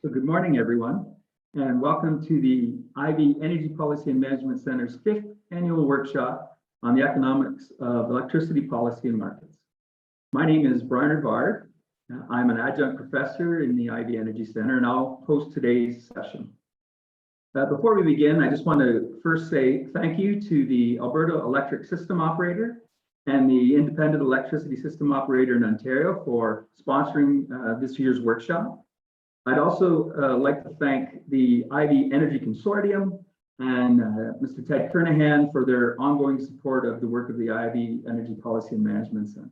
So good morning, everyone, and welcome to the Ivey Energy Policy and Management Center's 5th annual workshop on the economics of electricity policy and markets. My name is Brian Rivard. I'm an adjunct professor in the Ivey Energy Center, and I'll host today's session. Before we begin, I just want to first say thank you to the Alberta Electric System Operator and the Independent Electricity System Operator in Ontario for sponsoring this year's workshop. I'd also like to thank the Ivey Energy Consortium and Mr. Ted Kernahan for their ongoing support of the work of the Ivey Energy Policy and Management Center.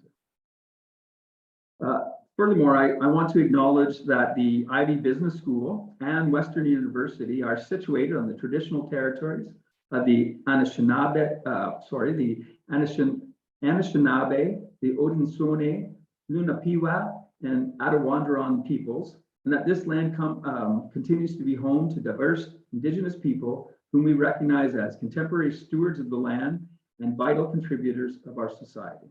Furthermore, I want to acknowledge that the Ivey Business School and Western University are situated on the traditional territories of the Anishinaabe, the Odinson, Lunapiwa, and Attawandaron peoples, and that this land continues to be home to diverse Indigenous people whom we recognize as contemporary stewards of the land and vital contributors of our society.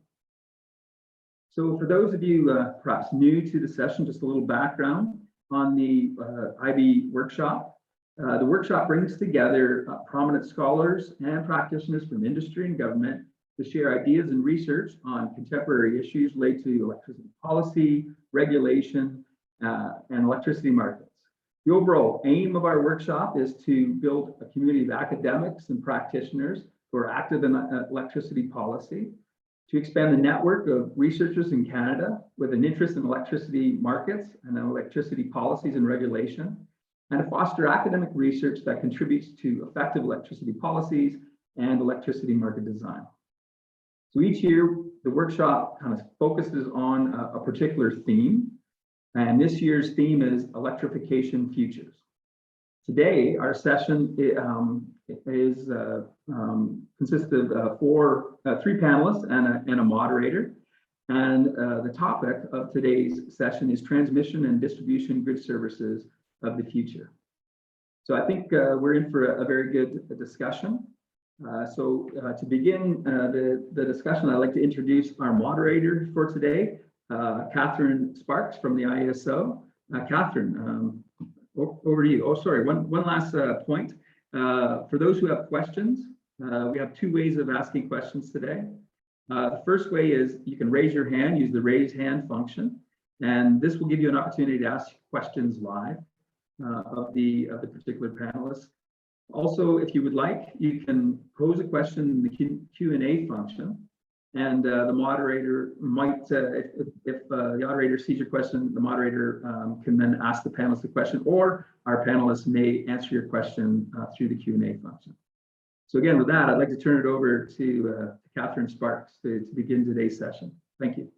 So for those of you perhaps new to the session, just a little background on the Ivey workshop. The workshop brings together prominent scholars and practitioners from industry and government to share ideas and research on contemporary issues related to electricity policy, regulation, and electricity markets. The overall aim of our workshop is to build a community of academics and practitioners who are active in electricity policy, to expand the network of researchers in Canada with an interest in electricity markets and electricity policies and regulation, and to foster academic research that contributes to effective electricity policies and electricity market design. So each year, the workshop kind of focuses on a particular theme, and this year's theme is electrification futures. Today, our session consists of three panelists and a moderator. And the topic of today's session is transmission and distribution grid services of the future. So I think we're in for a very good discussion. To begin the discussion, I'd like to introduce our moderator for today, Katherine Sparks from the IESO. Katherine, over to you. Oh, sorry, one last point. For those who have questions, we have two ways of asking questions today. The first way is you can raise your hand, use the raise hand function, and this will give you an opportunity to ask questions live of the particular panelists. Also, if you would like, you can pose a question in the Q&A function, and the moderator might, if the moderator sees your question, the moderator can then ask the panelists a question, or our panelists may answer your question through the Q&A function. So again, with that, I'd like to turn it over to Katherine Sparks to begin today's session. Thank you.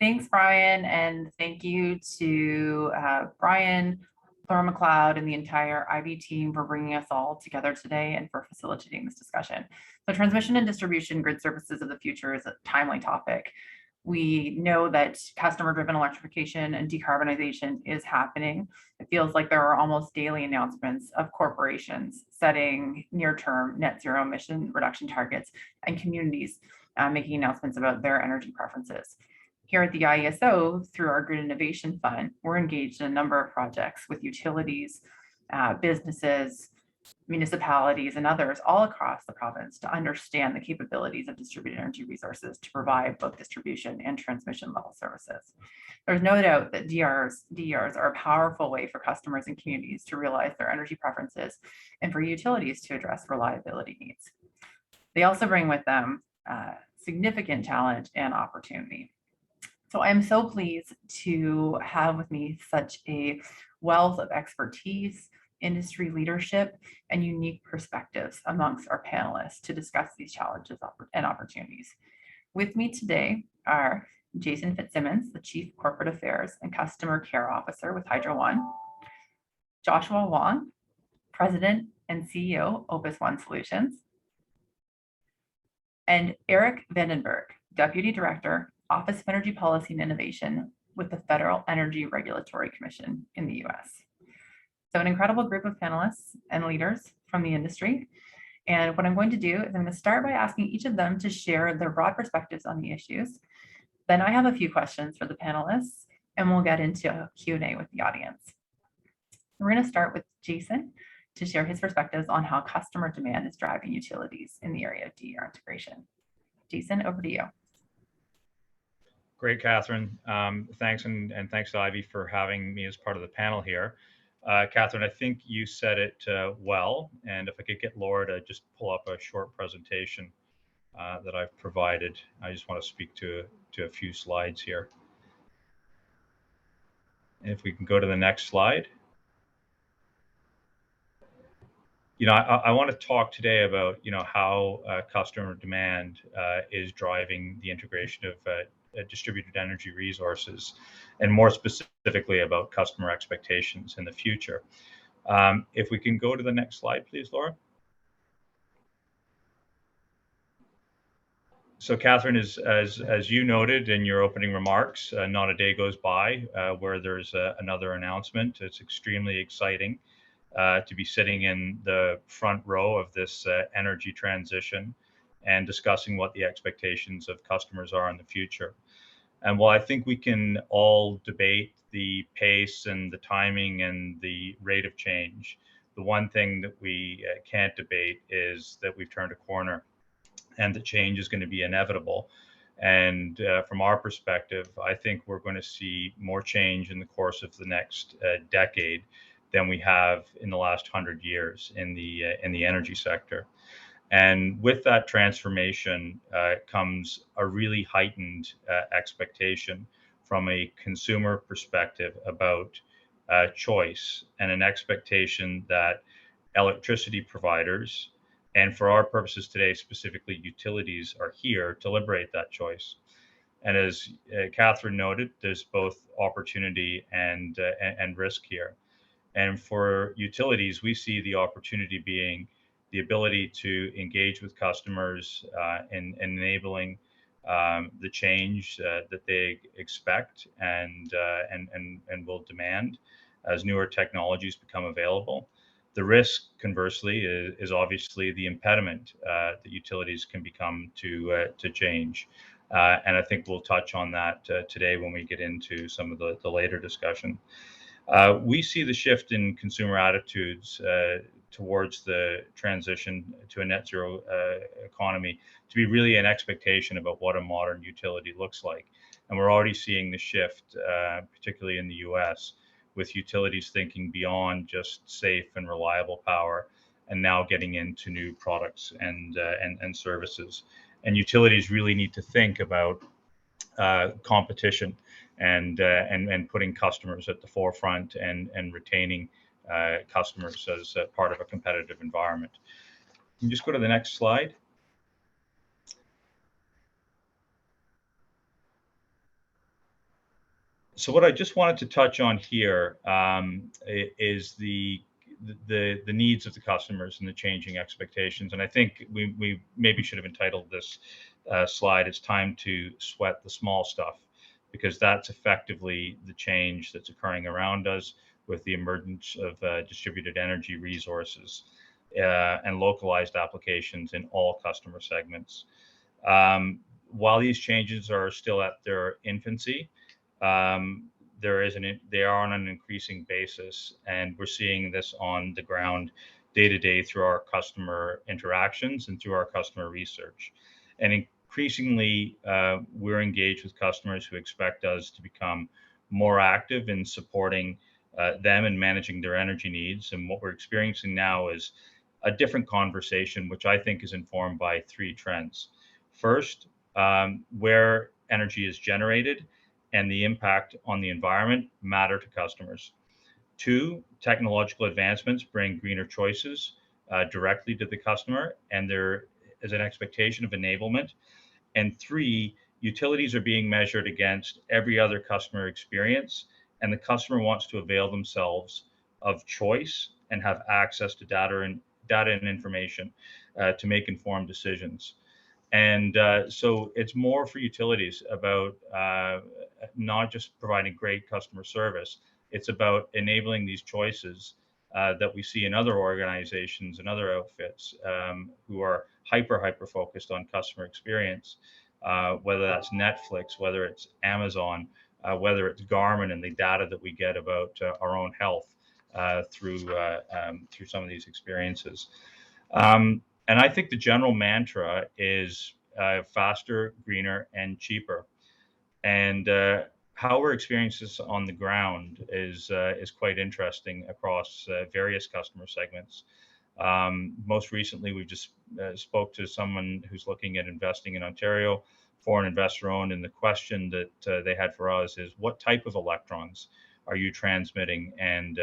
Thanks, Brian, and thank you to Brian, Laura McLeod, and the entire Ivey team for bringing us all together today and for facilitating this discussion. So transmission and distribution grid services of the future is a timely topic. We know that customer-driven electrification and decarbonization is happening. It feels like there are almost daily announcements of corporations setting near-term net zero emission reduction targets and communities making announcements about their energy preferences. Here at the IESO, through our Grid Innovation Fund, we're engaged in a number of projects with utilities, businesses, municipalities, and others all across the province to understand the capabilities of distributed energy resources to provide both distribution and transmission level services. There's no doubt that DERs are a powerful way for customers and communities to realize their energy preferences and for utilities to address reliability needs. They also bring with them significant challenge and opportunity. So I'm so pleased to have with me such a wealth of expertise, industry leadership, and unique perspectives amongst our panelists to discuss these challenges and opportunities. With me today are Jason Fitzsimmons, the Chief Corporate Affairs and Customer Care Officer with Hydro One, Joshua Wong, President and CEO, Opus One Solutions, and Eric Vandenberg, Deputy Director, Office of Energy Policy and Innovation with the Federal Energy Regulatory Commission in the US. So an incredible group of panelists and leaders from the industry. And what I'm going to do is I'm going to start by asking each of them to share their broad perspectives on the issues. Then I have a few questions for the panelists, and we'll get into Q&A with the audience. We're going to start with Jason to share his perspectives on how customer demand is driving utilities in the area of DER integration. Jason, over to you. Great, Katherine. Thanks, and thanks to Ivey for having me as part of the panel here. Katherine, I think you said it well, and if I could get Laura to just pull up a short presentation that I've provided. I just want to speak to a few slides here. And if we can go to the next slide. I want to talk today about, how customer demand is driving the integration of distributed energy resources, and more specifically about customer expectations in the future. If we can go to the next slide, please, Laura. So, Katherine, as you noted in your opening remarks, not a day goes by where there's another announcement. It's extremely exciting to be sitting in the front row of this energy transition and discussing what the expectations of customers are in the future. And while I think we can all debate the pace and the timing and the rate of change, the one thing that we can't debate is that we've turned a corner and the change is going to be inevitable. And from our perspective, I think we're going to see more change in the course of the next decade than we have in the last 100 years in the energy sector. And with that transformation comes a really heightened expectation from a consumer perspective about choice, and an expectation that electricity providers, and for our purposes today, specifically utilities, are here to liberate that choice. And as Katherine noted, there's both opportunity and risk here. And for utilities, we see the opportunity being the ability to engage with customers in enabling the change that they expect and will demand as newer technologies become available. The risk, conversely, is obviously the impediment that utilities can become to change. And I think we'll touch on that today when we get into some of the later discussion. We see the shift in consumer attitudes towards the transition to a net zero economy to be really an expectation about what a modern utility looks like. And we're already seeing the shift, particularly in the US, with utilities thinking beyond just safe and reliable power, and now getting into new products and services. And utilities really need to think about competition and putting customers at the forefront and retaining customers as part of a competitive environment. Can you just go to the next slide? So what I just wanted to touch on here is the needs of the customers and the changing expectations. And I think we maybe should have entitled this slide, "It's time to sweat the small stuff," because that's effectively the change that's occurring around us with the emergence of distributed energy resources and localized applications in all customer segments. While these changes are still at their infancy, they are on an increasing basis, and we're seeing this on the ground day to day through our customer interactions and through our customer research. And increasingly, we're engaged with customers who expect us to become more active in supporting them in managing their energy needs. And what we're experiencing now is a different conversation, which I think is informed by three trends. First, where energy is generated and the impact on the environment matter to customers. Two, technological advancements bring greener choices directly to the customer, and there is an expectation of enablement. And three, utilities are being measured against every other customer experience, and the customer wants to avail themselves of choice and have access to data and information to make informed decisions. And so it's more for utilities about not just providing great customer service. It's about enabling these choices that we see in other organizations and other outfits who are hyper focused on customer experience whether that's Netflix, whether it's Amazon, whether it's Garmin and the data that we get about our own health through some of these experiences. And I think the general mantra is faster, greener, and cheaper. And how we're experiencing this on the ground is quite interesting across various customer segments. Most recently, we just spoke to someone who's looking at investing in Ontario, foreign investor owned, and the question that they had for us is, what type of electrons are you transmitting and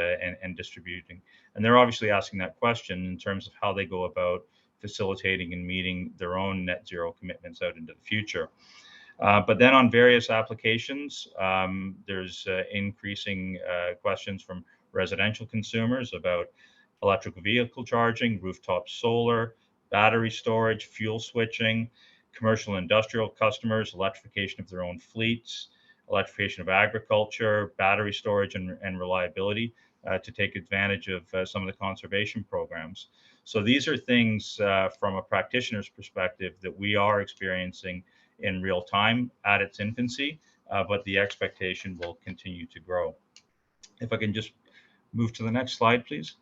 distributing? And they're obviously asking that question in terms of how they go about facilitating and meeting their own net zero commitments out into the future. But then on various applications, there's increasing questions from residential consumers about electric vehicle charging, rooftop solar, battery storage, fuel switching, commercial and industrial customers, electrification of their own fleets, electrification of agriculture, battery storage and reliability to take advantage of some of the conservation programs. So these are things from a practitioner's perspective that we are experiencing in real time at its infancy, but the expectation will continue to grow. If I can just move to the next slide, please.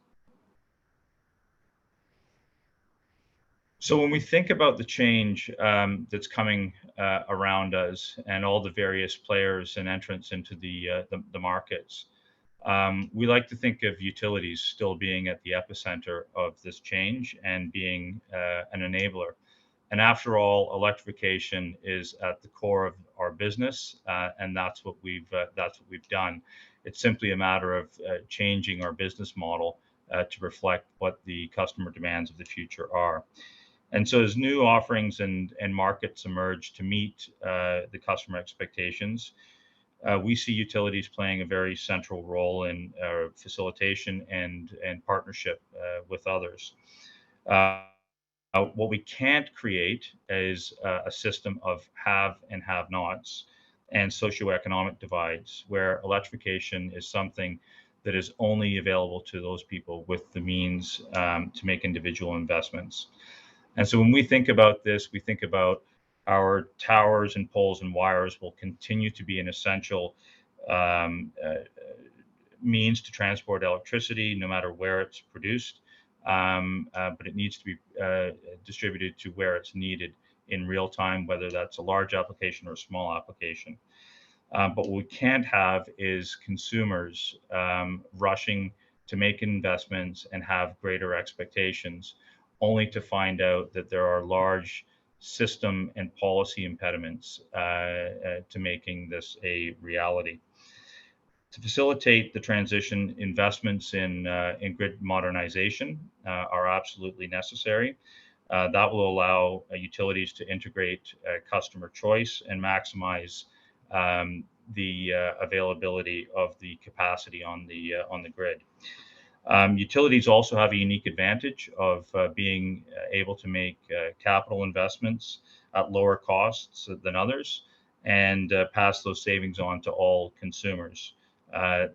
So when we think about the change that's coming around us and all the various players and entrants into the markets, we like to think of utilities still being at the epicenter of this change and being an enabler. And after all, electrification is at the core of our business, and that's what we've done. It's simply a matter of changing our business model to reflect what the customer demands of the future are. And so as new offerings and markets emerge to meet the customer expectations, we see utilities playing a very central role in facilitation and partnership with others. What we can't create is a system of have and have-nots and socioeconomic divides, where electrification is something that is only available to those people with the means to make individual investments. And so when we think about this, we think about our towers and poles and wires will continue to be an essential means to transport electricity, no matter where it's produced. But it needs to be distributed to where it's needed in real time, whether that's a large application or a small application. But what we can't have is consumers rushing to make investments and have greater expectations, only to find out that there are large system and policy impediments to making this a reality. To facilitate the transition, investments in grid modernization are absolutely necessary. That will allow utilities to integrate customer choice and maximize the availability of the capacity on the grid. Utilities also have a unique advantage of being able to make capital investments at lower costs than others and pass those savings on to all consumers,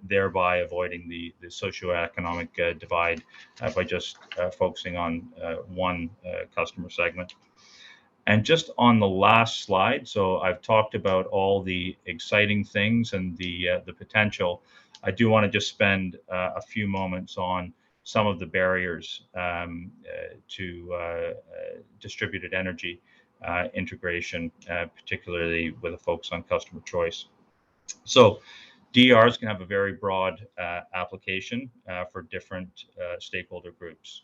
thereby avoiding the socioeconomic divide by just focusing on one customer segment. And just on the last slide, so I've talked about all the exciting things and the potential. I do want to just spend a few moments on some of the barriers to distributed energy integration, particularly with a focus on customer choice. So DERs can have a very broad application for different stakeholder groups.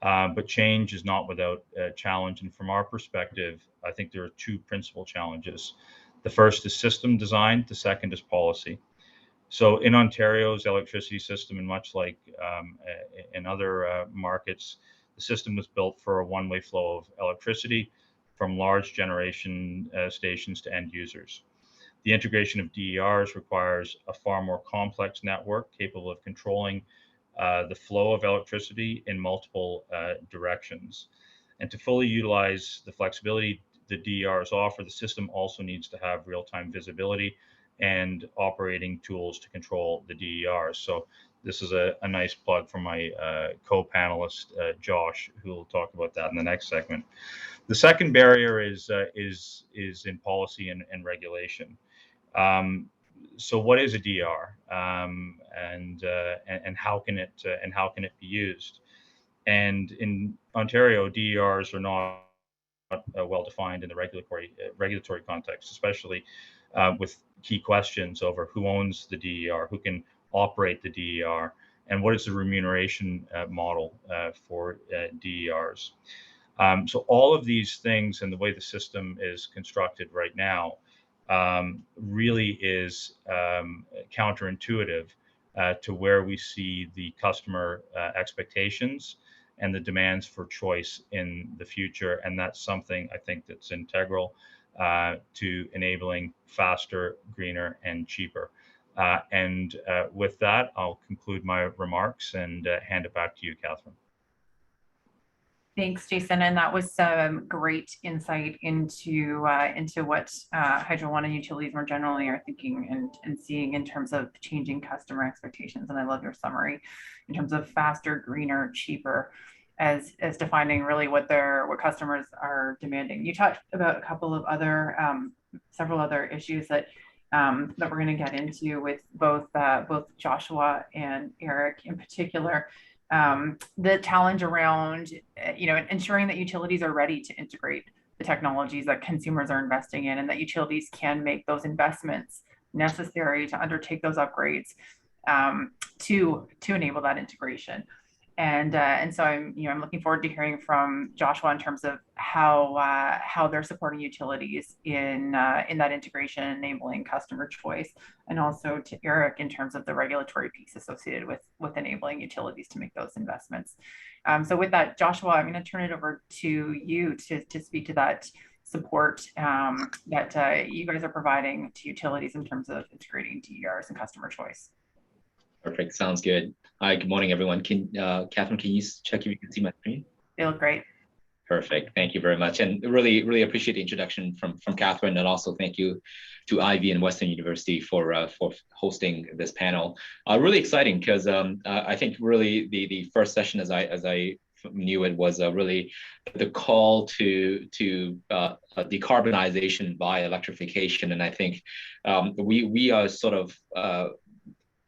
But change is not without challenge. And from our perspective, I think there are two principal challenges. The first is system design. The second is policy. So in Ontario's electricity system, and much like in other markets, the system was built for a one-way flow of electricity from large generation stations to end users. The integration of DERs requires a far more complex network capable of controlling the flow of electricity in multiple directions. And to fully utilize the flexibility the DERs offer, the system also needs to have real-time visibility and operating tools to control the DERs. So this is a nice plug for my co-panelist, Josh, who will talk about that in the next segment. The second barrier is in policy and regulation. So what is a DER, and how can it be used? And in Ontario, DERs are not well defined in the regulatory context, especially with key questions over who owns the DER, who can operate the DER, and what is the remuneration model for DERs. So all of these things and the way the system is constructed right now really is counterintuitive to where we see the customer expectations and the demands for choice in the future. And that's something I think that's integral to enabling faster, greener, and cheaper. And with that, I'll conclude my remarks and hand it back to you, Katherine. Thanks, Jason. And that was some great insight into what Hydro One and utilities more generally are thinking and seeing in terms of changing customer expectations. And I love your summary in terms of faster, greener, cheaper, as defining really what customers are demanding. You talked about a couple of other several other issues that we're going to get into with both Joshua and Eric in particular. The challenge around, ensuring that utilities are ready to integrate the technologies that consumers are investing in, and that utilities can make those investments necessary to undertake those upgrades to enable that integration. And so I'm looking forward to hearing from Joshua in terms of how they're supporting utilities in that integration, enabling customer choice, and also to Eric in terms of the regulatory piece associated with enabling utilities to make those investments. So with that, Joshua, I'm going to turn it over to you to speak to that support that you guys are providing to utilities in terms of integrating DERs and customer choice. Perfect. Sounds good. Hi, good morning, everyone. Katherine, can you check if you can see my screen? They look great. Perfect. Thank you very much. And really, really appreciate the introduction from Katherine, and also thank you to Ivey and Western University for hosting this panel. Really exciting because I think really the first session, as I knew it, was really the call to decarbonization by electrification. And I think we are sort of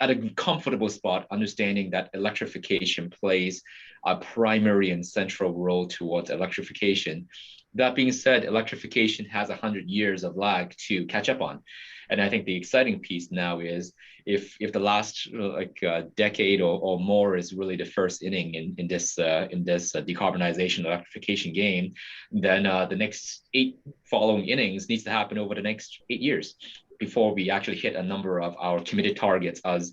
at a comfortable spot, understanding that electrification plays a primary and central role towards electrification. That being said, electrification has 100 years of lag to catch up on. And I think the exciting piece now is if the last decade or more is really the first inning in this decarbonization electrification game, then the next 8 following innings needs to happen over the next 8 years before we actually hit a number of our committed targets as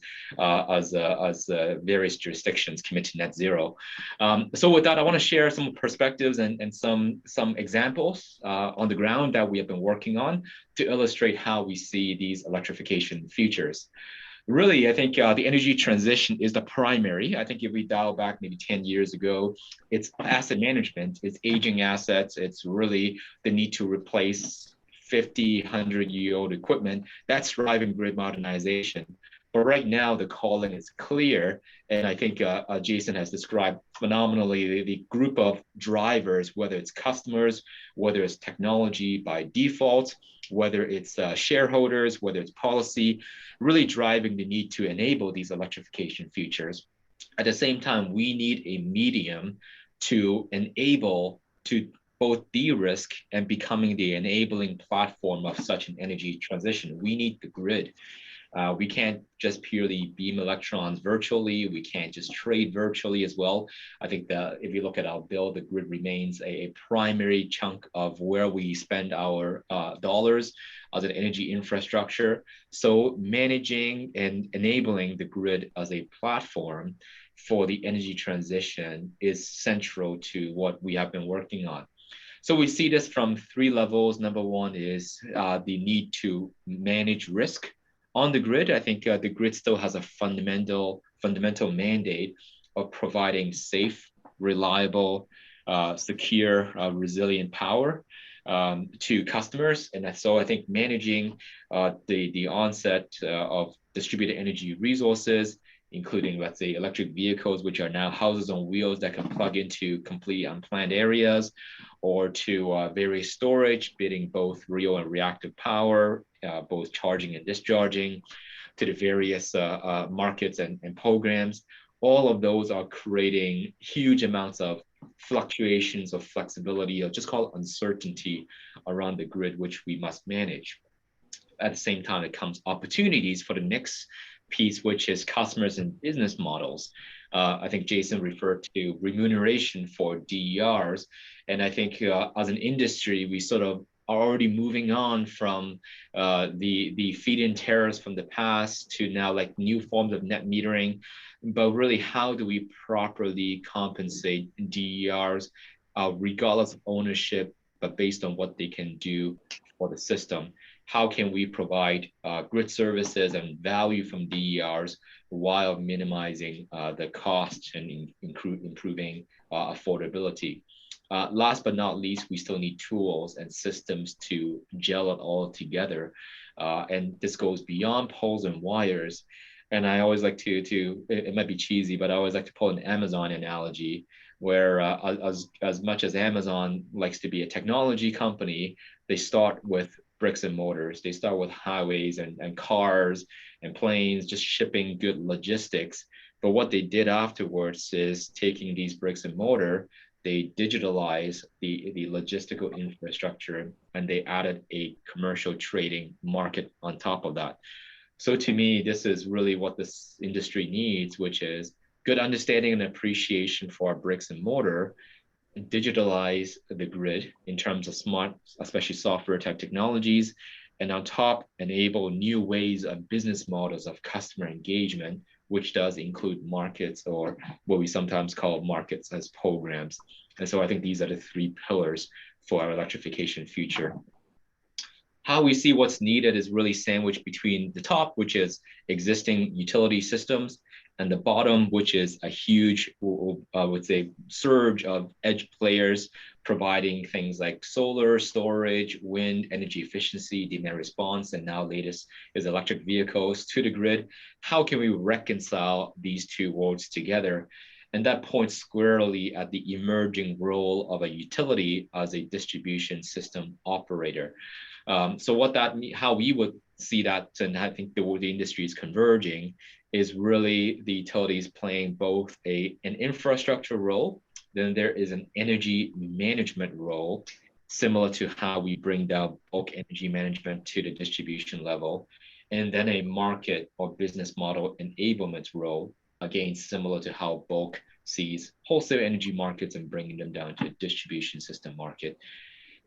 various jurisdictions commit to net zero. So with that, I want to share some perspectives and some examples on the ground that we have been working on to illustrate how we see these electrification futures. Really, I think the energy transition is the primary. I think if we dial back maybe 10 years ago, it's asset management, it's aging assets, it's really the need to replace 50, 100-year-old equipment that's driving grid modernization. But right now, the calling is clear. And I think Jason has described phenomenally the group of drivers, whether it's customers, whether it's technology by default, whether it's shareholders, whether it's policy, really driving the need to enable these electrification futures. At the same time, we need a medium to enable to both de-risk and becoming the enabling platform of such an energy transition. We need the grid. We can't just purely beam electrons virtually. We can't just trade virtually as well. I think that if you look at our bill, the grid remains a primary chunk of where we spend our dollars as an energy infrastructure. So managing and enabling the grid as a platform for the energy transition is central to what we have been working on. So we see this from 3 levels. Number one is the need to manage risk on the grid. I think the grid still has a fundamental mandate of providing safe, reliable, secure, resilient power to customers. And so I think managing the onset of distributed energy resources including, let's say, electric vehicles, which are now houses on wheels that can plug into completely unplanned areas, or to various storage, bidding both real and reactive power, both charging and discharging, to the various markets and programs. All of those are creating huge amounts of fluctuations of flexibility, or just call it uncertainty around the grid, which we must manage. At the same time, it comes opportunities for the next piece, which is customers and business models. I think Jason referred to remuneration for DERs. And I think as an industry, we sort of are already moving on from the feed-in tariffs from the past to now like new forms of net metering. But really, how do we properly compensate DERs regardless of ownership, but based on what they can do for the system? How can we provide grid services and value from DERs while minimizing the cost and improving affordability? Last but not least, we still need tools and systems to gel it all together. And this goes beyond poles and wires. And I always like to it might be cheesy, but I always like to pull an Amazon analogy, where as much as Amazon likes to be a technology company, they start with bricks and mortars. They start with highways and cars and planes, just shipping good logistics. But what they did afterwards is taking these bricks and mortar, they digitalized the logistical infrastructure, and they added a commercial trading market on top of that. So to me, this is really what this industry needs, which is good understanding and appreciation for our bricks and mortar, digitalize the grid in terms of smart, especially software type technologies, and on top, enable new ways of business models of customer engagement, which does include markets, or what we sometimes call markets as programs. And so I think these are the three pillars for our electrification future. How we see what's needed is really sandwiched between the top, which is existing utility systems, and the bottom, which is a huge, I would say, surge of edge players providing things like solar, storage, wind, energy efficiency, demand response, and now latest is electric vehicles to the grid. How can we reconcile these two worlds together? And that points squarely at the emerging role of a utility as a distribution system operator. So what that how we would see that, and I think the industry is converging, is really the utilities playing both an infrastructure role, then there is an energy management role, similar to how we bring down bulk energy management to the distribution level, and then a market or business model enablement role, again, similar to how bulk sees wholesale energy markets and bringing them down to a distribution system market.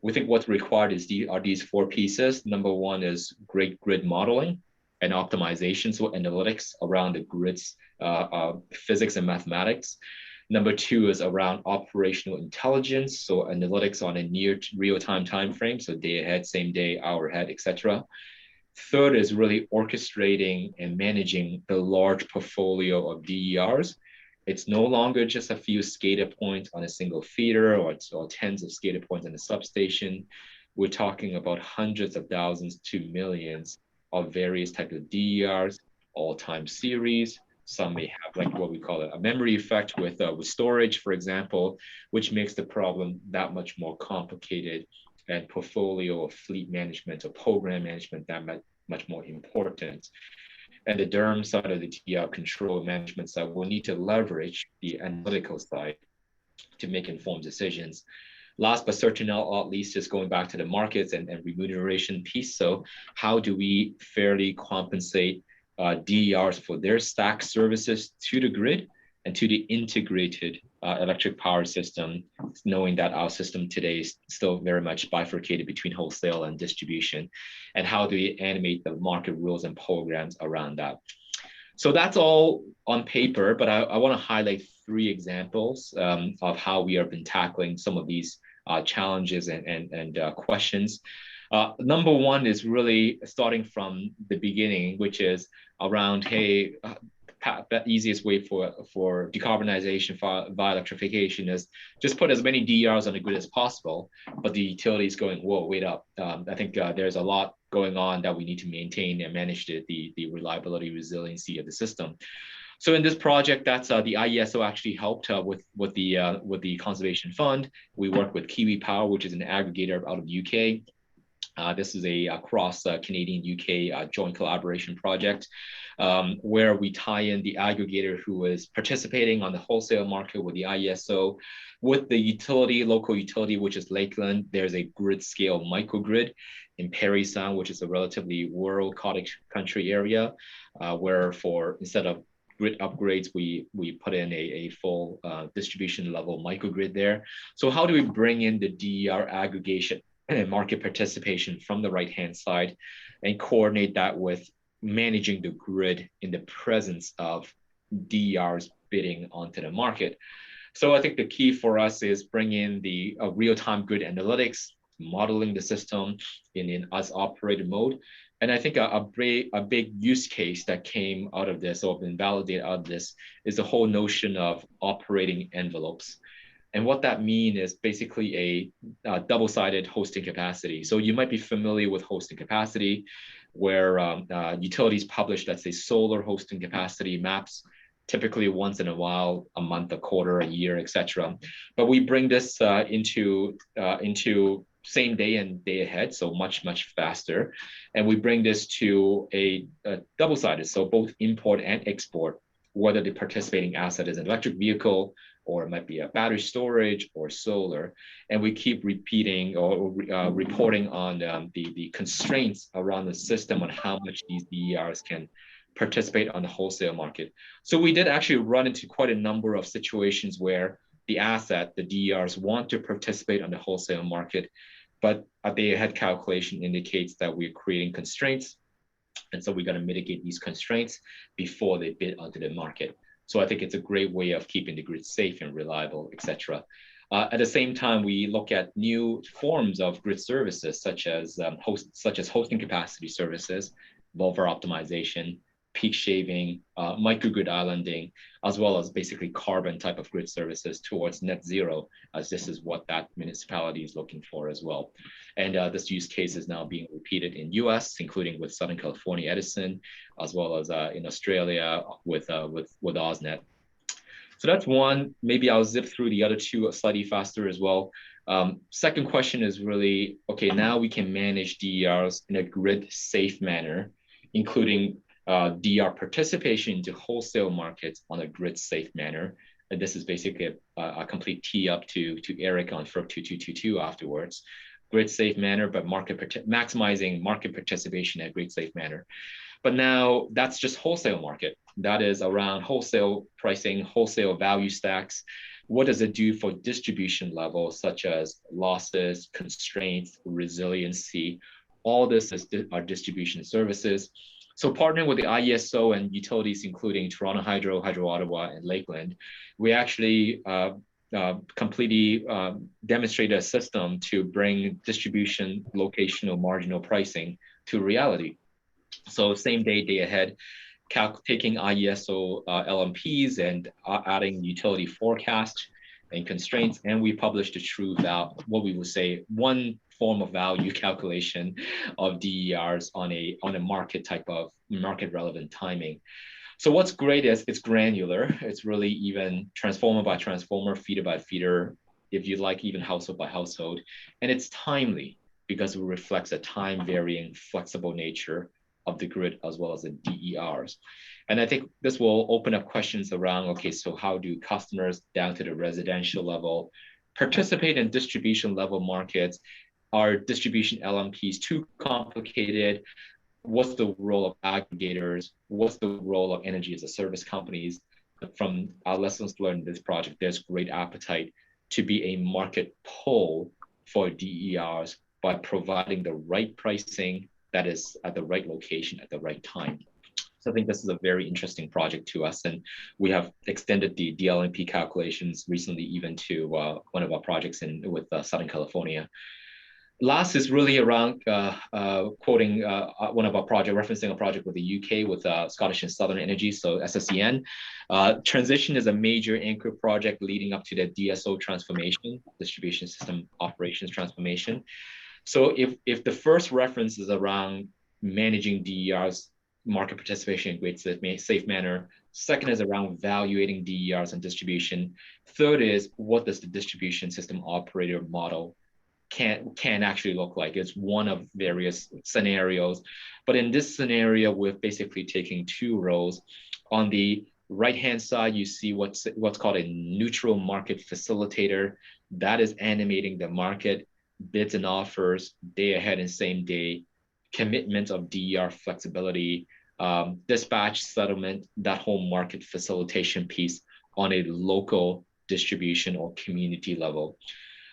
We think what's required is these four pieces. Number one is great grid modeling and optimization, so analytics around the grids, physics and mathematics. Number two is around operational intelligence, so analytics on a near real-time time frame, so day ahead, same day, hour ahead, etc. Third is really orchestrating and managing the large portfolio of DERs. It's no longer just a few SCADA points on a single feeder or tens of SCADA points in a substation. We're talking about hundreds of thousands to millions of various types of DERs, all time series. Some may have like what we call a memory effect with storage, for example, which makes the problem that much more complicated, and portfolio of fleet management or program management that much more important. And the DERM side of the TR control management side will need to leverage the analytical side to make informed decisions. Last but certainly not least is going back to the markets and remuneration piece. So how do we fairly compensate DERs for their stack services to the grid and to the integrated electric power system, knowing that our system today is still very much bifurcated between wholesale and distribution, and how do we animate the market rules and programs around that? So that's all on paper, but I want to highlight three examples of how we have been tackling some of these challenges and questions. Number one is really starting from the beginning, which is around, hey, the easiest way for decarbonization via electrification is just put as many DERs on the grid as possible, but the utility is going, whoa, wait up. I think there's a lot going on that we need to maintain and manage the reliability, resiliency of the system. So in this project, that's the IESO actually helped with the conservation fund. We work with Kiwi Power, which is an aggregator out of the UK. This is a cross Canadian UK joint collaboration project where we tie in the aggregator who is participating on the wholesale market with the IESO, with the utility, local utility, which is Lakeland. There's a grid scale microgrid in Parry Sound, which is a relatively rural cottage country area, where instead of grid upgrades, we put in a full distribution level microgrid there. So how do we bring in the DER aggregation and market participation from the right-hand side and coordinate that with managing the grid in the presence of DERs bidding onto the market? So I think the key for us is bringing the real-time grid analytics, modeling the system in an as-operated mode. And I think a big use case that came out of this or been validated out of this is the whole notion of operating envelopes. And what that means is basically a double-sided hosting capacity. So you might be familiar with hosting capacity, where utilities publish, let's say, solar hosting capacity maps, typically once in a while, a month, a quarter, a year, etc. But we bring this into same day and day ahead, so much faster, and we bring this to a double-sided, so both import and export, whether the participating asset is an electric vehicle or it might be a battery storage or solar, and we keep repeating or reporting on the constraints around the system on how much these DERs can participate on the wholesale market. So we did actually run into quite a number of situations where the asset, the DERs, want to participate on the wholesale market, but a day-ahead calculation indicates that we're creating constraints, and so we got to mitigate these constraints before they bid onto the market. So I think it's a great way of keeping the grid safe and reliable, etc. At the same time, we look at new forms of grid services, such as hosting capacity services, buffer optimization, peak shaving, microgrid islanding, as well as basically carbon type of grid services towards net zero, as this is what that municipality is looking for as well. And this use case is now being repeated in US, including with Southern California Edison, as well as in Australia with AusNet. So that's one. Maybe I'll zip through the other two slightly faster as well. Second question is really, okay, now we can manage DERs in a grid safe manner, including DER participation into wholesale markets on a grid safe manner. And this is basically a complete tee up to Eric on FERC 2222 afterwards. Grid safe manner, but maximizing market participation at grid safe manner. But now that's just wholesale market. That is around wholesale pricing, wholesale value stacks. What does it do for distribution levels, such as losses, constraints, resiliency? All this is our distribution services. So partnering with the IESO and utilities, including Toronto Hydro, Hydro Ottawa, and Lakeland, we actually completely demonstrated a system to bring distribution, locational, marginal pricing to reality. So same day, day ahead, taking IESO LMPs and adding utility forecast and constraints, and we published a true what we would say one form of value calculation of DERs on a market type of market relevant timing. So what's great is it's granular. It's really even transformer by transformer, feeder by feeder, if you like, even household by household, and it's timely because it reflects a time varying flexible nature of the grid as well as the DERs. And I think this will open up questions around, okay, so how do customers down to the residential level participate in distribution level markets? Are distribution LMPs too complicated? What's the role of aggregators? What's the role of energy as a service companies? From our lessons learned in this project, there's great appetite to be a market pull for DERs by providing the right pricing that is at the right location at the right time. So I think this is a very interesting project to us, and we have extended the DLMP calculations recently even to one of our projects with Southern California. Last is really around quoting one of our projects, referencing a project with the UK with Scottish and Southern Energy, so SSEN. Transition is a major anchor project leading up to the DSO transformation, distribution system operations transformation. So if the first reference is around managing DERs market participation in great safe manner. Second is around evaluating DERs and distribution. Third is, what does the distribution system operator model can actually look like? It's one of various scenarios. But in this scenario, we're basically taking two roles. On the right-hand side, you see what's called a neutral market facilitator. That is animating the market, bids and offers, day ahead and same day, commitment of DER flexibility, dispatch settlement, that whole market facilitation piece on a local distribution or community level.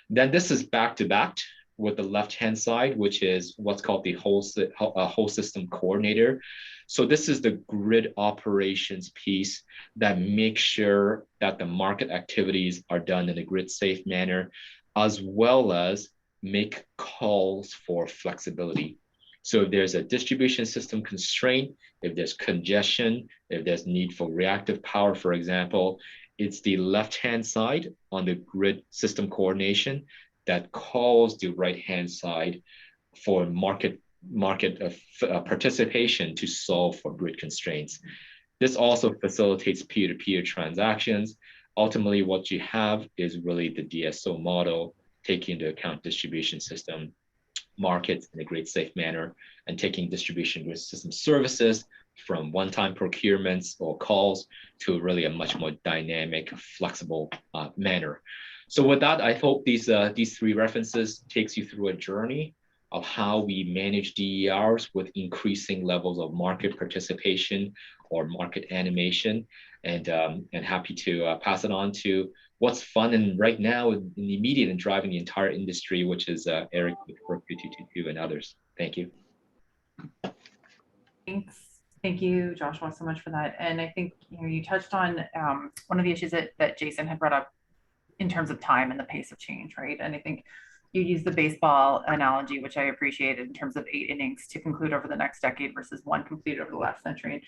Then this is back to back with the left-hand side, which is what's called the whole system coordinator. So this is the grid operations piece that makes sure that the market activities are done in a grid safe manner, as well as make calls for flexibility. So if there's a distribution system constraint, if there's congestion, if there's need for reactive power, for example, it's the left-hand side on the grid system coordination that calls the right-hand side for market participation to solve for grid constraints. This also facilitates peer-to-peer transactions. Ultimately, what you have is really the DSO model, taking into account distribution system, markets in a great safe manner, and taking distribution grid system services from one-time procurements or calls to really a much more dynamic, flexible manner. So with that, I hope these three references takes you through a journey of how we manage DERs with increasing levels of market participation or market animation, and happy to pass it on to what's fun and right now in the immediate and driving the entire industry, which is Eric with Work 222 and others. Thank you. Thanks. Thank you, Joshua, so much for that. And I think you touched on one of the issues that Jason had brought up in terms of time and the pace of change, right? And I think you used the baseball analogy, which I appreciated, in terms of 8 innings to conclude over the next decade versus 1 completed over the last century.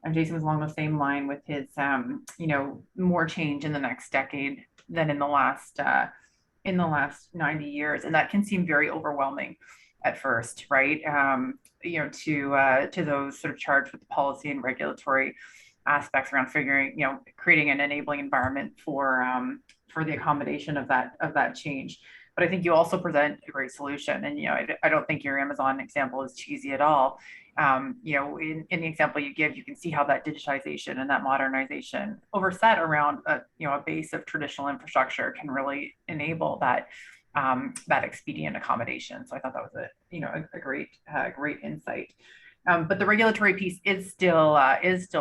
And Jason was along the same line with his, more change in the next decade than in the last 90 years, and that can seem very overwhelming at first, right? To those sort of charged with the policy and regulatory aspects around creating an enabling environment for the accommodation of that change. But I think you also present a great solution, and I don't think your Amazon example is cheesy at all. In the example you give, you can see how that digitization and that modernization overset around a base of traditional infrastructure can really enable that expedient accommodation. So I thought that was a great insight. But the regulatory piece is still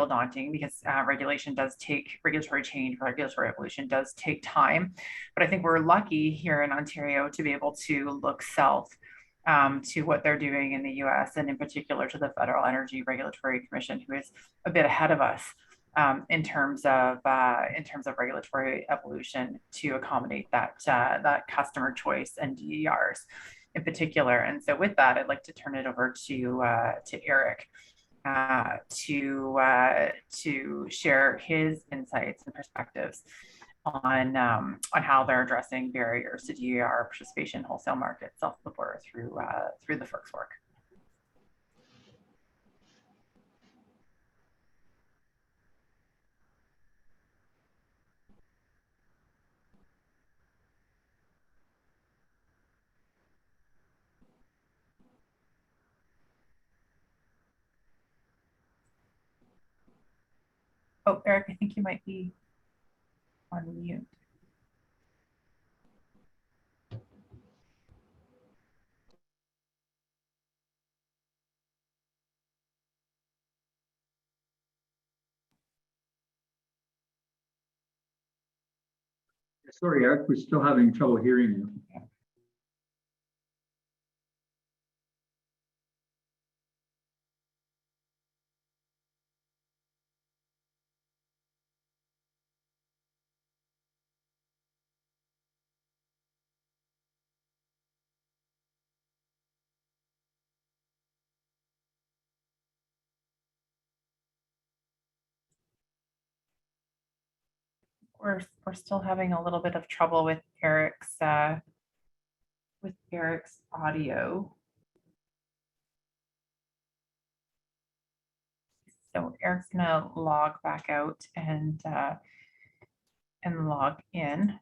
daunting, because regulatory change, regulatory evolution does take time. But I think we're lucky here in Ontario to be able to look south to what they're doing in the US, and in particular to the Federal Energy Regulatory Commission, who is a bit ahead of us in terms of regulatory evolution to accommodate that customer choice and DERs in particular. And so with that, I'd like to turn it over to Eric to share his insights and perspectives on how they're addressing barriers to DER participation, wholesale market, south of the border through the FERC's work. Oh, Eric, I think you might be on mute. Sorry, Eric, we're still having trouble hearing you. We're still having a little bit of trouble with Eric's audio. So Eric's gonna log back out and log in.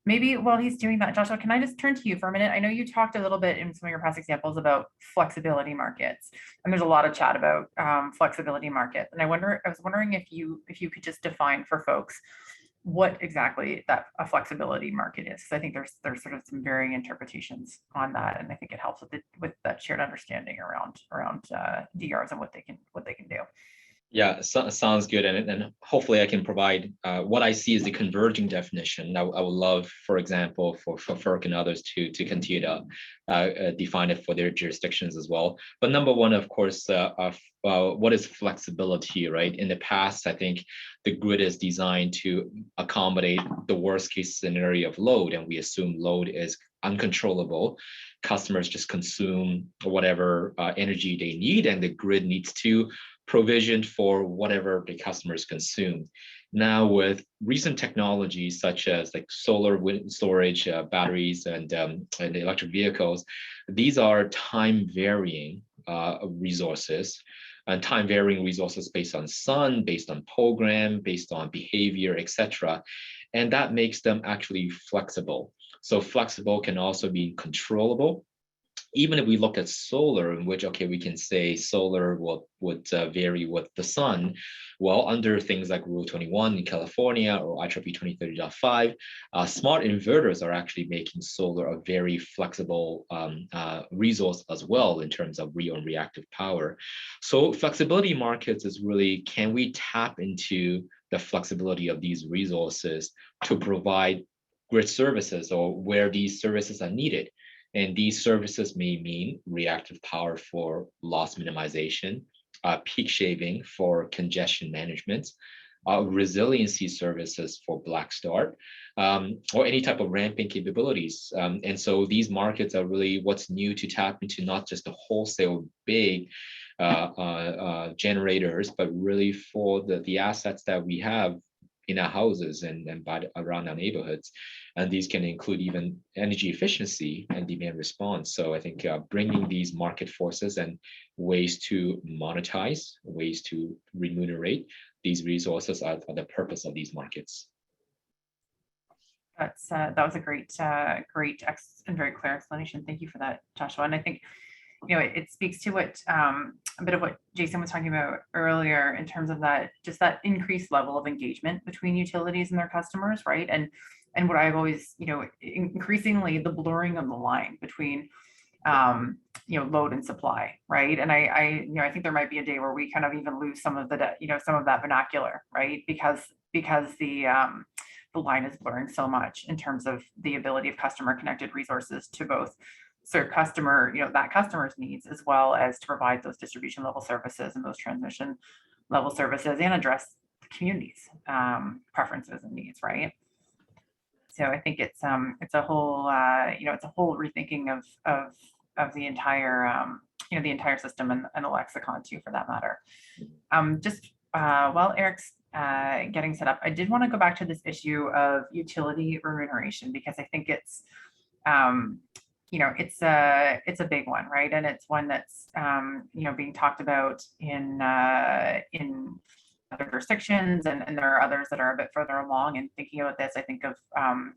Maybe while he's doing that, Joshua, can I just turn to you for a minute? I know you talked a little bit in some of your past examples about flexibility markets, and there's a lot of chat about flexibility markets. And I was wondering if you could just define for folks what exactly that a flexibility market is. So I think there's sort of some varying interpretations on that, and I think it helps with that shared understanding around DRs and what they can do. Yeah, sounds good. And hopefully I can provide what I see as the converging definition. I would love, for example, for FERC and others to continue to define it for their jurisdictions as well. But number one, of course, what is flexibility, right? In the past, I think the grid is designed to accommodate the worst case scenario of load, and we assume load is uncontrollable. Customers just consume whatever energy they need, and the grid needs to provision for whatever the customers consume. Now, with recent technologies such as like solar, wind storage, batteries, and electric vehicles, these are time varying resources, and time varying resources based on sun, based on program, based on behavior, etc. And that makes them actually flexible. So flexible can also be controllable. Even if we look at solar, in which, okay, we can say solar would vary with the sun, well, under things like Rule 21 in California or IEEE 2030.5, smart inverters are actually making solar a very flexible resource as well in terms of real and reactive power. So flexibility markets is really, can we tap into the flexibility of these resources to provide grid services or where these services are needed? And these services may mean reactive power for loss minimization, peak shaving for congestion management, resiliency services for black start, or any type of ramping capabilities. And so these markets are really what's new to tap into, not just the wholesale big generators, but really for the assets that we have in our houses and around our neighborhoods. And these can include even energy efficiency and demand response. So I think bringing these market forces and ways to monetize, ways to remunerate these resources are the purpose of these markets. That was a great and very clear explanation. Thank you for that, Joshua. And I think, you know, it speaks to what a bit of what Jason was talking about earlier in terms of that, just that increased level of engagement between utilities and their customers, right? And what I've always, you know, increasingly the blurring of the line between you know, load and supply, right? And I you know, I think there might be a day where we kind of even lose some of the, you know, some of that vernacular, right? Because the line is blurring so much in terms of the ability of customer connected resources to both serve customer, you know, that customer's needs, as well as to provide those distribution level services and those transmission level services and address the community's preferences and needs, right? So I think it's a whole you know, it's a whole rethinking of the entire you know, the entire system and the lexicon too, for that matter. Just while Eric's getting set up, I did want to go back to this issue of utility remuneration, because I think it's you know, it's a big one, right? And it's one that's you know, being talked about in other jurisdictions, and there are others that are a bit further along. And thinking about this, I think of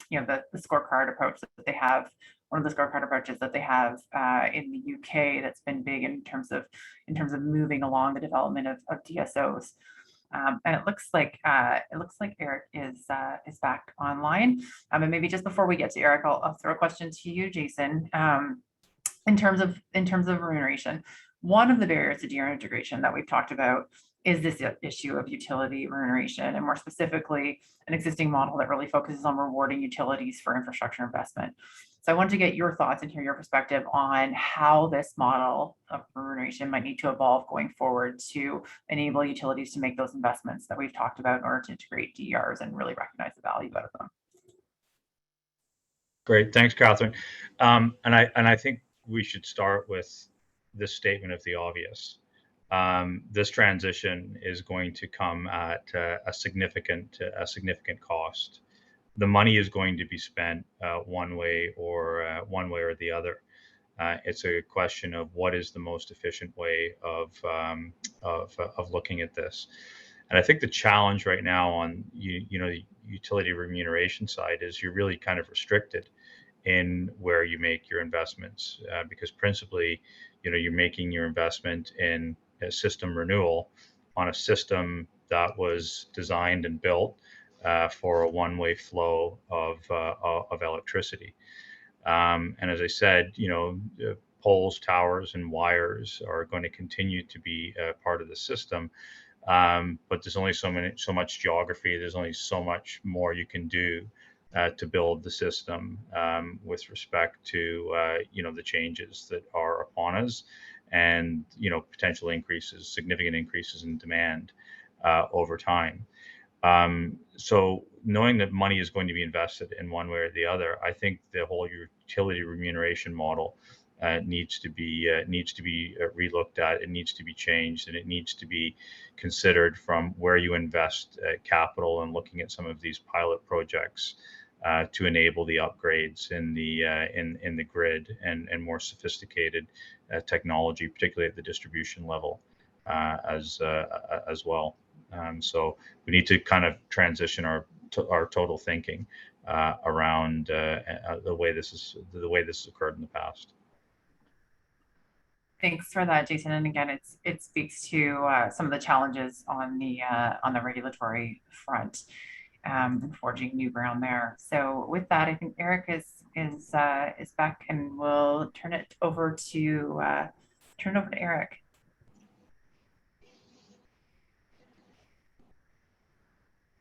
you know, the scorecard approach that they have. One of the scorecard approaches that they have in the UK that's been big in terms of moving along the development of DSOs. And it looks like Eric is back online. And maybe just before we get to Eric, I'll throw a question to you, Jason. In terms of remuneration, one of the barriers to DR integration that we've talked about is this issue of utility remuneration, and more specifically, an existing model that really focuses on rewarding utilities for infrastructure investment. So I wanted to get your thoughts and hear your perspective on how this model of remuneration might need to evolve going forward to enable utilities to make those investments that we've talked about in order to integrate DRs and really recognize the value out of them. Great, thanks, Katherine. And I think we should start with this statement of the obvious. This transition is going to come at a significant cost. The money is going to be spent one way or the other. It's a question of what is the most efficient way of looking at this. And I think the challenge right now on the utility remuneration side is you're really kind of restricted in where you make your investments, because principally, you're making your investment in a system renewal on a system that was designed and built for a one-way flow of electricity. And as I said, poles, towers, and wires are going to continue to be part of the system. But there's only so much geography. There's only so much more you can do to build the system with respect to the changes that are upon us, and potential increases, significant increases in demand over time. So knowing that money is going to be invested in one way or the other, I think the whole utility remuneration model needs to be relooked at. It needs to be changed, and it needs to be considered from where you invest capital, and looking at some of these pilot projects to enable the upgrades in the grid and more sophisticated technology, particularly at the distribution level as well. So we need to kind of transition our total thinking around the way this has occurred in the past. Thanks for that, Jason. And again, it speaks to some of the challenges on the regulatory front, forging new ground there. So with that, I think Eric is back, and we'll turn it over to Eric.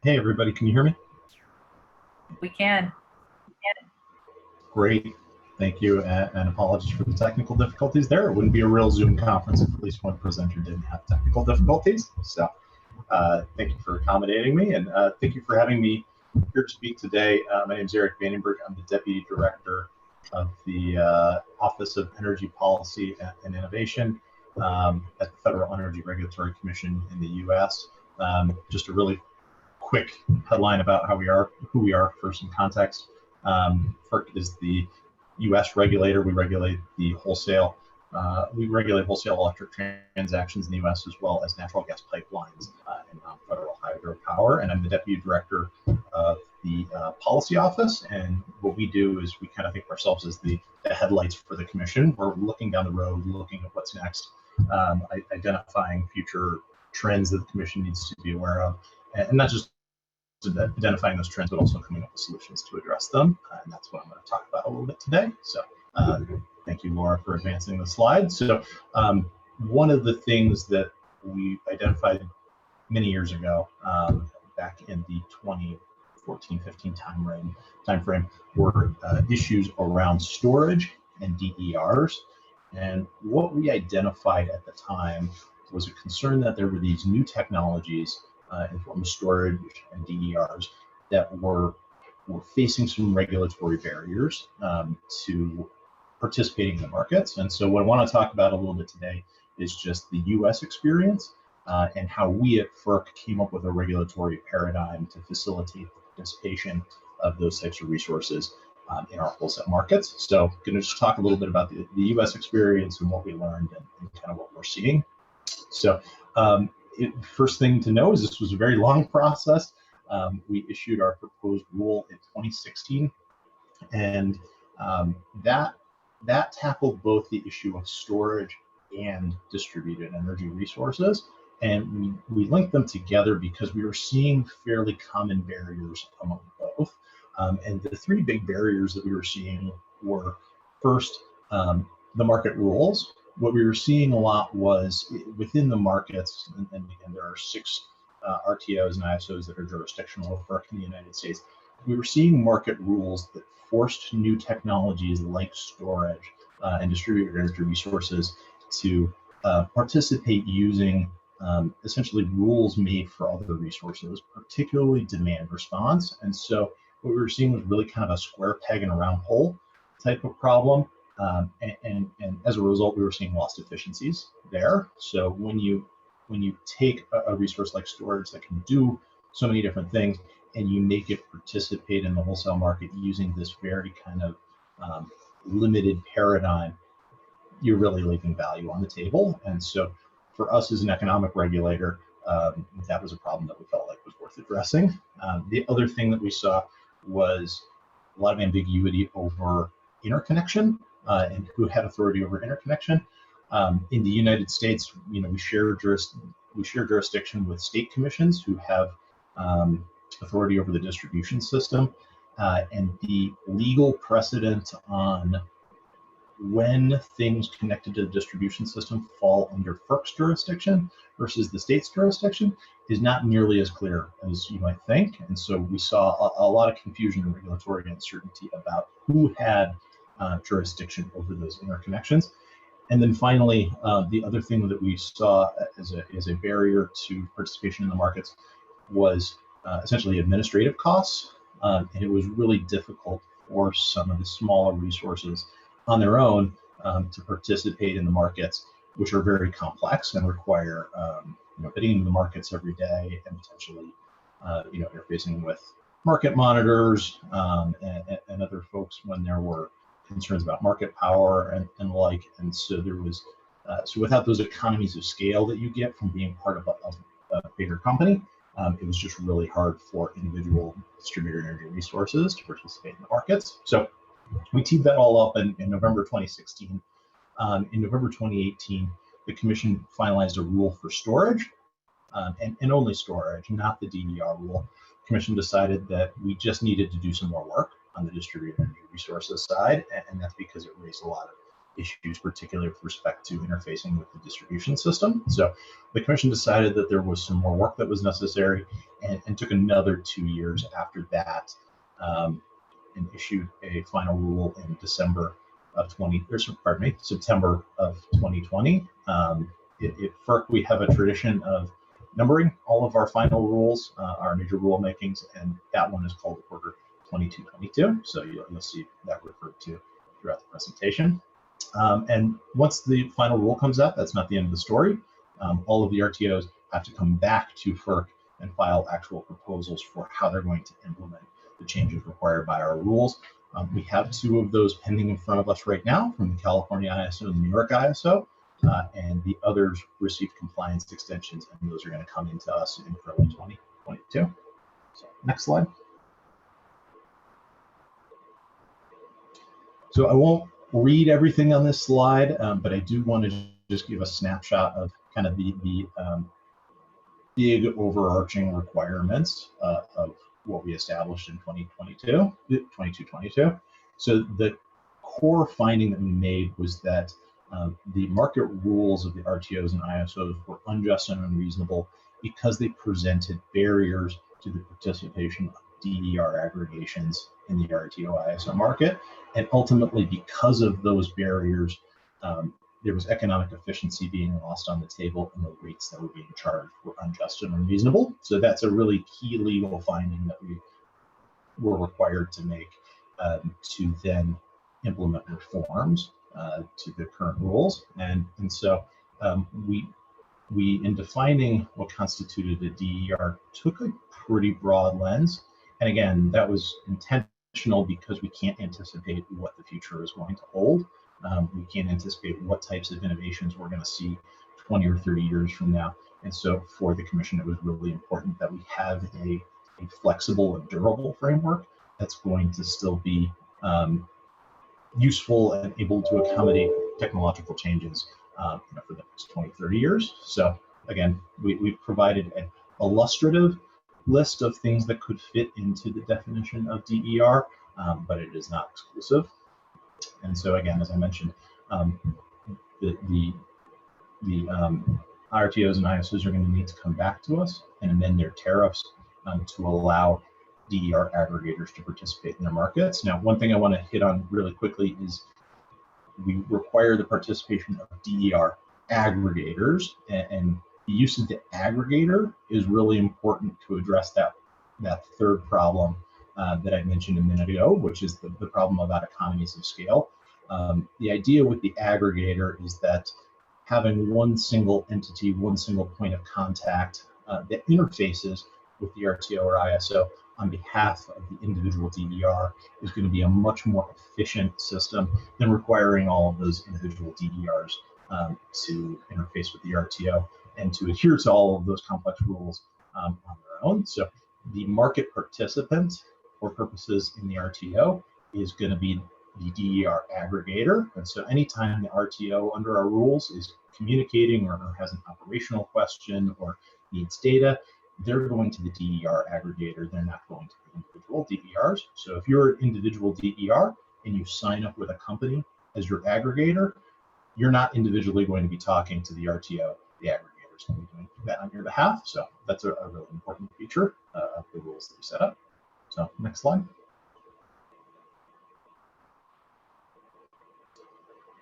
Hey, everybody, can you hear me? We can. Great, thank you, and apologies for the technical difficulties there. It wouldn't be a real Zoom conference if at least one presenter didn't have technical difficulties. So thank you for accommodating me, and thank you for having me here to speak today. My name is Eric Vandenberg. I'm the Deputy Director of the Office of Energy Policy and Innovation at the Federal Energy Regulatory Commission in the U.S. Just a really quick headline about who we are for some context. FERC is the U.S. regulator. We regulate wholesale electric transactions in the U.S. as well as natural gas pipelines and non-federal hydropower. And I'm the Deputy Director of the Policy Office. And what we do is we kind of think of ourselves as the headlights for the Commission. We're looking down the road, looking at what's next, identifying future trends that the Commission needs to be aware of, and not just identifying those trends, but also coming up with solutions to address them. And that's what I'm going to talk about a little bit today. So thank you, Laura, for advancing the slide. So one of the things that we identified many years ago, back in the 2014-15 time frame, were issues around storage and DERs. And what we identified at the time was a concern that there were these new technologies in form of storage and DERs that were facing some regulatory barriers to participating in the markets. And so what I want to talk about a little bit today is just the U.S. experience and how we at FERC came up with a regulatory paradigm to facilitate the participation of those types of resources in our wholesale markets. So I'm going to just talk a little bit about the U.S. experience and what we learned and kind of what we're seeing. So first thing to know is this was a very long process. We issued our proposed rule in 2016, and that tackled both the issue of storage and distributed energy resources. And we linked them together because we were seeing fairly common barriers among both. And the three big barriers that we were seeing were, first, the market rules. What we were seeing a lot was within the markets, and there are 6 RTOs and IESOs that are jurisdictional of FERC in the United States. We were seeing market rules that forced new technologies like storage and distributed energy resources to participate using essentially rules made for other resources, particularly demand response. And so what we were seeing was really kind of a square peg in a round hole type of problem. And as a result, we were seeing lost efficiencies there. So when you take a resource like storage that can do so many different things, and you make it participate in the wholesale market using this very kind of limited paradigm, you're really leaving value on the table. And so for us as an economic regulator, that was a problem that we felt like was worth addressing. The other thing that we saw was a lot of ambiguity over interconnection and who had authority over interconnection. In the United States, we share jurisdiction with state commissions who have authority over the distribution system, and the legal precedent on when things connected to the distribution system fall under FERC's jurisdiction versus the state's jurisdiction is not nearly as clear as you might think. And so we saw a lot of confusion and regulatory uncertainty about who had jurisdiction over those interconnections. And then finally, the other thing that we saw as a barrier to participation in the markets was essentially administrative costs. And it was really difficult for some of the smaller resources on their own to participate in the markets, which are very complex and require bidding into the markets every day and potentially interfacing with market monitors and other folks when there were concerns about market power and the like. And so there was so without those economies of scale that you get from being part of a bigger company, it was just really hard for individual distributed energy resources to participate in the markets. So we teed that all up in November 2016. In November 2018, the Commission finalized a rule for storage and only storage, not the DER rule. The Commission decided that we just needed to do some more work on the distributed energy resources side, and that's because it raised a lot of issues, particularly with respect to interfacing with the distribution system. So the Commission decided that there was some more work that was necessary and took another 2 years after that and issued a final rule in September of 2020. At FERC, we have a tradition of numbering all of our final rules, our major rulemakings, and that one is called Order 2222. So you'll see that referred to throughout the presentation. And once the final rule comes out, that's not the end of the story. All of the RTOs have to come back to FERC and file actual proposals for how they're going to implement the changes required by our rules. We have 2 of those pending in front of us right now from the California ISO and the New York ISO, and the others received compliance extensions, and those are going to come into us in early 2022. So next slide. So I won't read everything on this slide, but I do want to just give a snapshot of kind of the big overarching requirements of what we established in 2222. So the core finding that we made was that the market rules of the RTOs and ISOs were unjust and unreasonable because they presented barriers to the participation of DER aggregations in the RTO ISO market. And ultimately, because of those barriers, there was economic efficiency being lost on the table, and the rates that were being charged were unjust and unreasonable. So that's a really key legal finding that we were required to make to then implement reforms to the current rules. And so we in defining what constituted a DER took a pretty broad lens. And again, that was intentional because we can't anticipate what the future is going to hold. We can't anticipate what types of innovations we're going to see 20 or 30 years from now. And so for the Commission, it was really important that we have a flexible and durable framework that's going to still be useful and able to accommodate technological changes for the next 20, 30 years. So again, we've provided an illustrative list of things that could fit into the definition of DER, but it is not exclusive. And so again, as I mentioned, the RTOs and ISOs are going to need to come back to us and amend their tariffs to allow DER aggregators to participate in their markets. Now, one thing I want to hit on really quickly is we require the participation of DER aggregators, and the use of the aggregator is really important to address that third problem that I mentioned a minute ago, which is the problem about economies of scale. The idea with the aggregator is that having one single entity, one single point of contact that interfaces with the RTO or ISO on behalf of the individual DER is going to be a much more efficient system than requiring all of those individual DERs to interface with the RTO and to adhere to all of those complex rules on their own. So the market participant for purposes in the RTO is going to be the DER aggregator. And so anytime the RTO under our rules is communicating or has an operational question or needs data, they're going to the DER aggregator. They're not going to the individual DERs. So if you're an individual DER and you sign up with a company as your aggregator, you're not individually going to be talking to the RTO. The aggregator is going to be doing that on your behalf. So that's a really important feature of the rules that we set up. So next slide.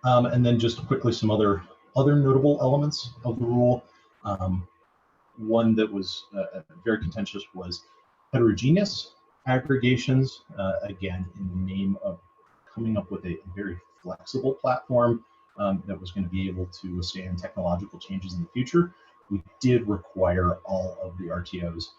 And then just quickly some other notable elements of the rule. One that was very contentious was heterogeneous aggregations, again, in the name of coming up with a very flexible platform that was going to be able to withstand technological changes in the future. We did require all of the RTOs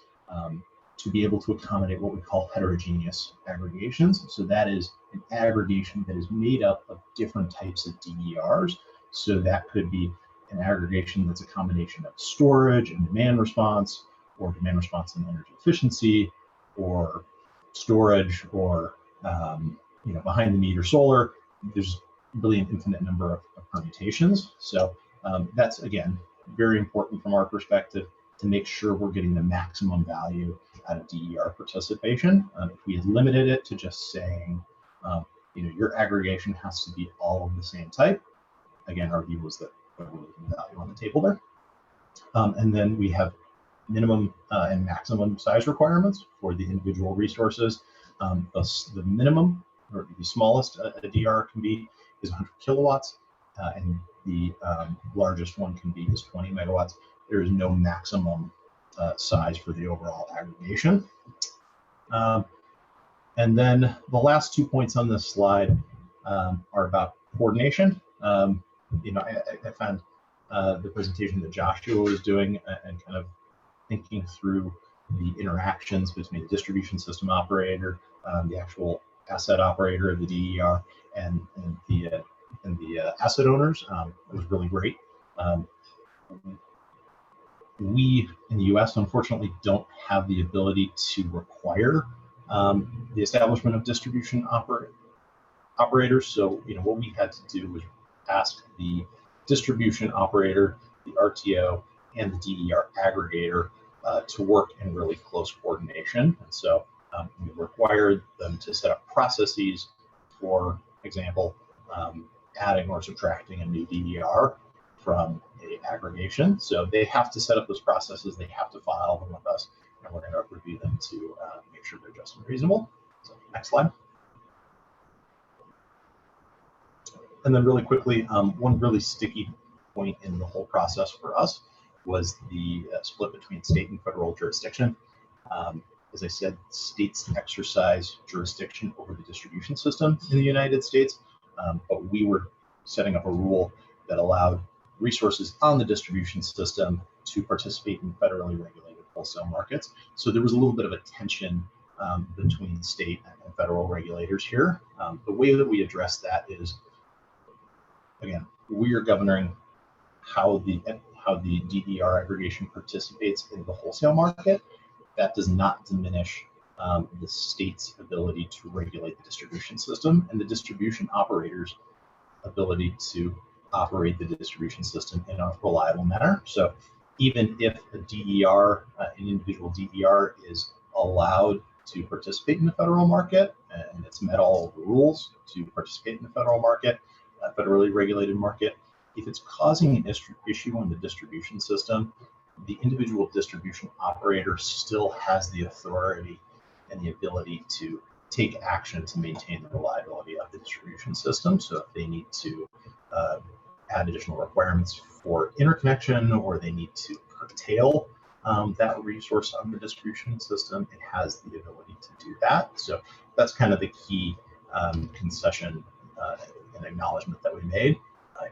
to be able to accommodate what we call heterogeneous aggregations. So that is an aggregation that is made up of different types of DERs. So that could be an aggregation that's a combination of storage and demand response, or demand response and energy efficiency, or storage, or behind the meter solar. There's really an infinite number of permutations. So that's, again, very important from our perspective to make sure we're getting the maximum value out of DER participation. If we had limited it to just saying, your aggregation has to be all of the same type, again, our view was that we're leaving value on the table there. And then we have minimum and maximum size requirements for the individual resources. The minimum, or the smallest a DR can be, is 100 kilowatts, and the largest one can be is 20 megawatts. There is no maximum size for the overall aggregation. And then the last 2 points on this slide are about coordination. I found the presentation that Joshua was doing and kind of thinking through the interactions between the distribution system operator, the actual asset operator of the DER, and the asset owners. It was really great. We in the US, unfortunately, don't have the ability to require the establishment of distribution operators. So, what we had to do was ask the distribution operator, the RTO, and the DER aggregator to work in really close coordination. And so we required them to set up processes, for example, adding or subtracting a new DER from a aggregation. So they have to set up those processes, they have to file them with us, and we're going to review them to make sure they're just and reasonable. So next slide. And then really quickly, one really sticky point in the whole process for us was the split between state and federal jurisdiction. As I said, states exercise jurisdiction over the distribution system in the United States, but we were setting up a rule that allowed resources on the distribution system to participate in federally regulated wholesale markets. So there was a little bit of a tension between state and federal regulators here. The way that we address that is, again, we are governing how the DER aggregation participates in the wholesale market. That does not diminish the state's ability to regulate the distribution system and the distribution operators' ability to operate the distribution system in a reliable manner. So even if a DER, an individual DER, is allowed to participate in the federal market and it's met all of the rules to participate in the federal market, federally regulated market, if it's causing an issue on the distribution system, the individual distribution operator still has the authority and the ability to take action to maintain the reliability of the distribution system. So if they need to add additional requirements for interconnection, or they need to curtail that resource on the distribution system, it has the ability to do that. So that's kind of the key concession and acknowledgement that we made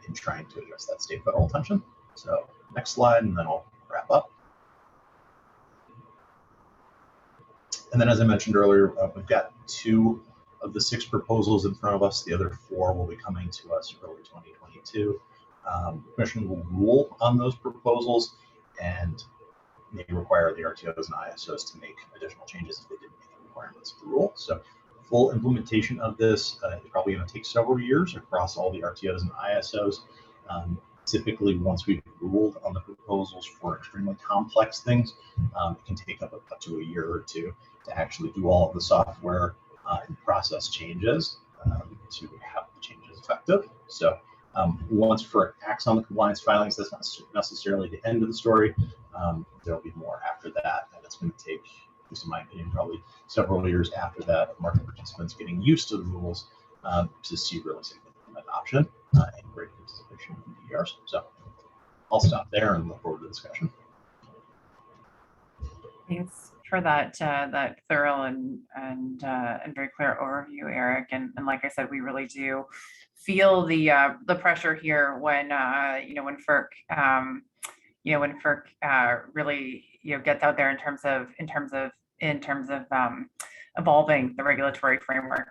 in trying to address that state federal tension. So next slide, and then I'll wrap up. And then, as I mentioned earlier, we've got 2 of the 6 proposals in front of us. The other 4 will be coming to us early 2022. The Commission will rule on those proposals and may require the RTOs and ISOs to make additional changes if they didn't meet the requirements of the rule. So full implementation of this is probably going to take several years across all the RTOs and ISOs. Typically, once we've ruled on the proposals for extremely complex things, it can take up to a year or 2 to actually do all of the software and process changes to have the changes effective. So once FERC acts on the compliance filings, that's not necessarily the end of the story. There'll be more after that, and it's going to take, at least in my opinion, probably several years after that of market participants getting used to the rules to see really significant adoption and great participation in DERs. So I'll stop there and look forward to the discussion. Thanks for that that thorough and very clear overview, Eric. And like I said, we really do feel the pressure here when when FERC really gets out there in terms of evolving the regulatory framework.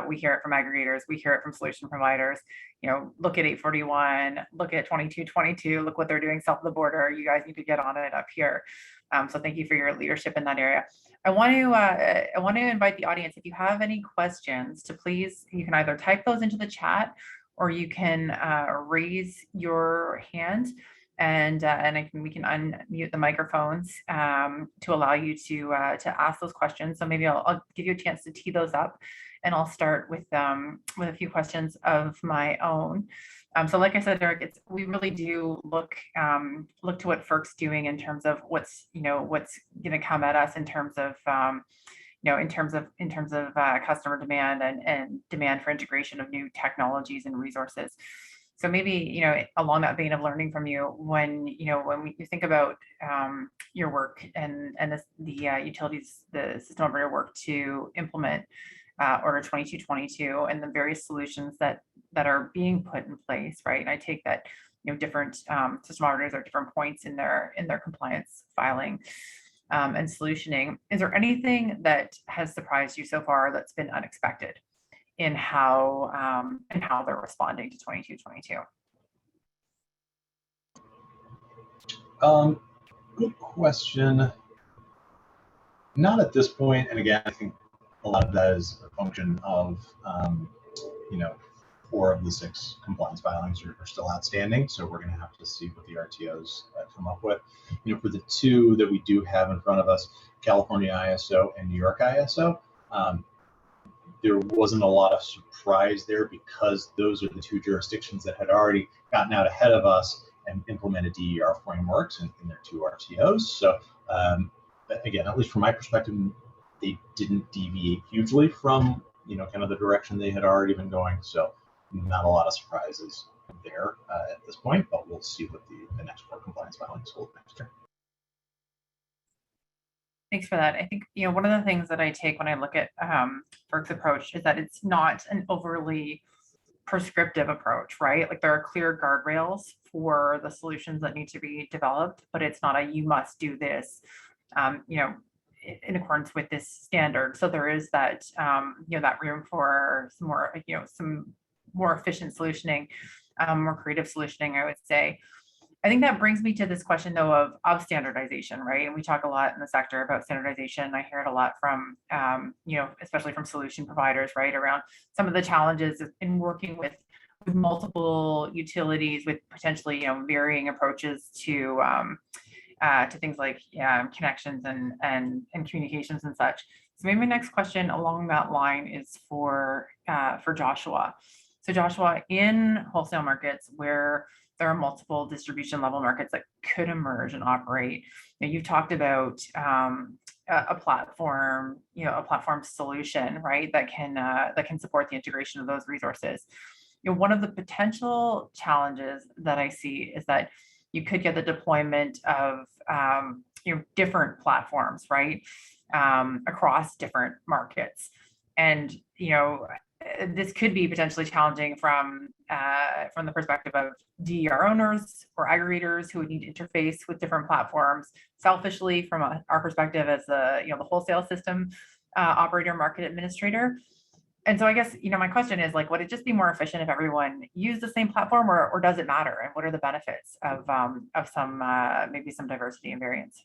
We hear it from aggregators, we hear it from solution providers. Look at 841, look at 2222, look what they're doing south of the border. You guys need to get on it up here. So thank you for your leadership in that area. I want to invite the audience, if you have any questions, to please, you can either type those into the chat or you can raise your hand, and we can unmute the microphones to allow you to ask those questions. So maybe I'll give you a chance to tee those up, and I'll start with a few questions of my own. So like I said, Eric, we really do look to what FERC's doing in terms of what's going to come at us in terms of customer demand and demand for integration of new technologies and resources. So maybe along that vein of learning from you, when you think about your work and the utilities, the system operator work to implement Order 2222 and the various solutions that are being put in place, right? And I take that different system operators are at different points in their compliance filing and solutioning. Is there anything that has surprised you so far that's been unexpected in how they're responding to 2222? Good question. Not at this point, and again, I think a lot of that is a function of 4 of the 6 compliance filings are still outstanding, so we're going to have to see what the RTOs come up with. For the 2 that we do have in front of us, California ISO and New York ISO, there wasn't a lot of surprise there because those are the 2 jurisdictions that had already gotten out ahead of us and implemented DER frameworks in their 2 RTOs. So again, at least from my perspective, they didn't deviate hugely from kind of the direction they had already been going. So not a lot of surprises there at this point, but we'll see what the next 4 compliance filings hold next year. Thanks for that. I think one of the things that I take when I look at FERC's approach is that it's not an overly prescriptive approach, right? Like there are clear guardrails for the solutions that need to be developed, but it's not a you must do this, in accordance with this standard. So there is that that room for some more efficient solutioning, more creative solutioning, I would say. I think that brings me to this question though of standardization, right? And we talk a lot in the sector about standardization. I hear it a lot from, especially from solution providers, right? Around some of the challenges in working with multiple utilities with potentially, varying approaches to things like connections and communications and such. So maybe my next question along that line is for Joshua. So Joshua, in wholesale markets where there are multiple distribution level markets that could emerge and operate, you've talked about a platform solution, right? That can support the integration of those resources. One of the potential challenges that I see is that you could get the deployment of different platforms, right, across different markets. And this could be potentially challenging from the perspective of DER owners or aggregators who would need to interface with different platforms. Selfishly, from our perspective as the the wholesale system operator, market administrator. And so I guess my question is, like, would it just be more efficient if everyone used the same platform, or does it matter? And what are the benefits of some maybe some diversity and variance?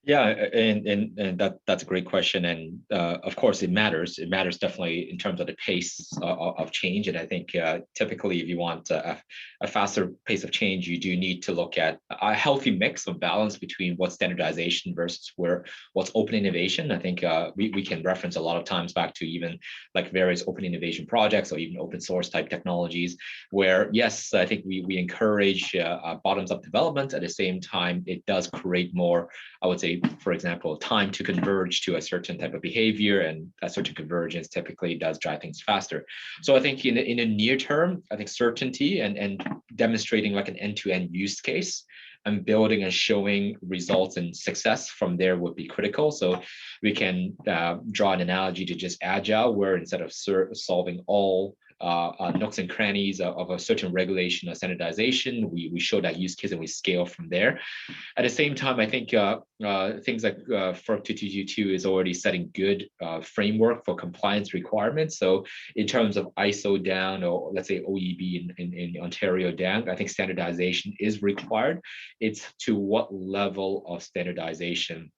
Yeah, and that's a great question, and of course it matters. It matters definitely in terms of the pace of change, and I think typically if you want a faster pace of change, you do need to look at a healthy mix of balance between what's standardization versus what's open innovation. I think we can reference a lot of times back to even like various open innovation projects or even open source type technologies, where yes, I think we encourage bottoms up development. At the same time, it does create more, I would say, for example, time to converge to a certain type of behavior, and that certain convergence typically does drive things faster. So I think in the near term, I think certainty and demonstrating like an end-to-end use case and building and showing results and success from there would be critical. So we can draw an analogy to just Agile, where instead of solving all nooks and crannies of a certain regulation or standardization, we show that use case and we scale from there. At the same time, I think things like FERC 2222 is already setting good framework for compliance requirements. So in terms of ISO down, or let's say OEB in Ontario down, I think standardization is required. It's to what level of standardization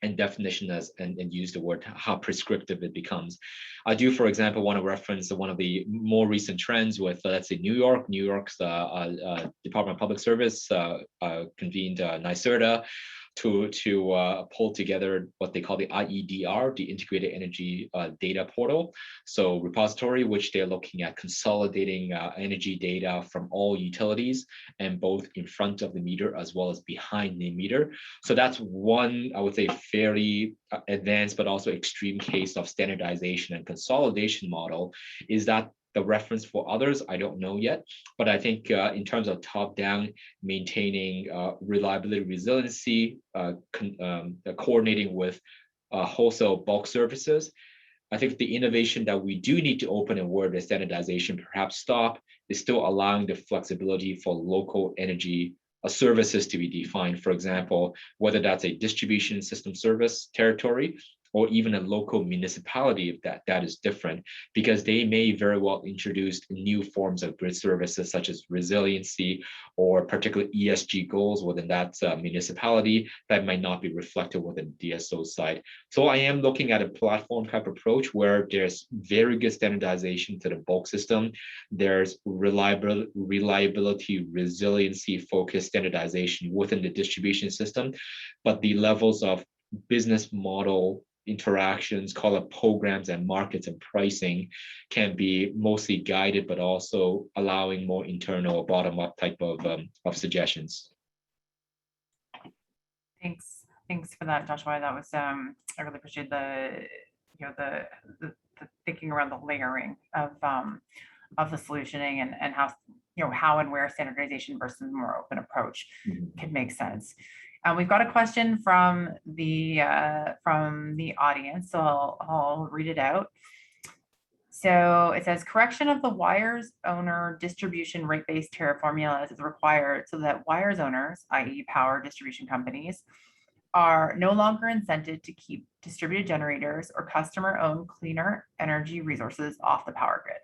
and definition and use the word how prescriptive it becomes. I do, for example, want to reference one of the more recent trends with, let's say, New York's Department of Public Service convened NYSERDA to pull together what they call the IEDR, the Integrated Energy Data Portal. So repository, which they're looking at consolidating energy data from all utilities, and both in front of the meter as well as behind the meter. So that's one, I would say, fairly advanced but also extreme case of standardization and consolidation model. Is that the reference for others? I don't know yet, but I think in terms of top-down, maintaining reliability, resiliency, coordinating with wholesale bulk services, I think the innovation that we do need to open and where the standardization perhaps stop is still allowing the flexibility for local energy services to be defined. For example, whether that's a distribution system service territory or even a local municipality, if that is different, because they may very well introduce new forms of grid services such as resiliency or particular ESG goals within that municipality that might not be reflected within DSO side. So I am looking at a platform type approach where there's very good standardization to the bulk system. There's reliability, resiliency focused standardization within the distribution system, but the levels of business model interactions, call it programs and markets and pricing, can be mostly guided, but also allowing more internal bottom-up type of suggestions. Thanks for that, Joshua. That was I really appreciate the thinking around the layering of the solutioning and how and where standardization versus more open approach could make sense. We've got a question from the audience, so I'll read it out. So it says, correction of the wires owner distribution rate-based tariff formulas is required so that wires owners, i.e. power distribution companies, are no longer incented to keep distributed generators or customer-owned cleaner energy resources off the power grid.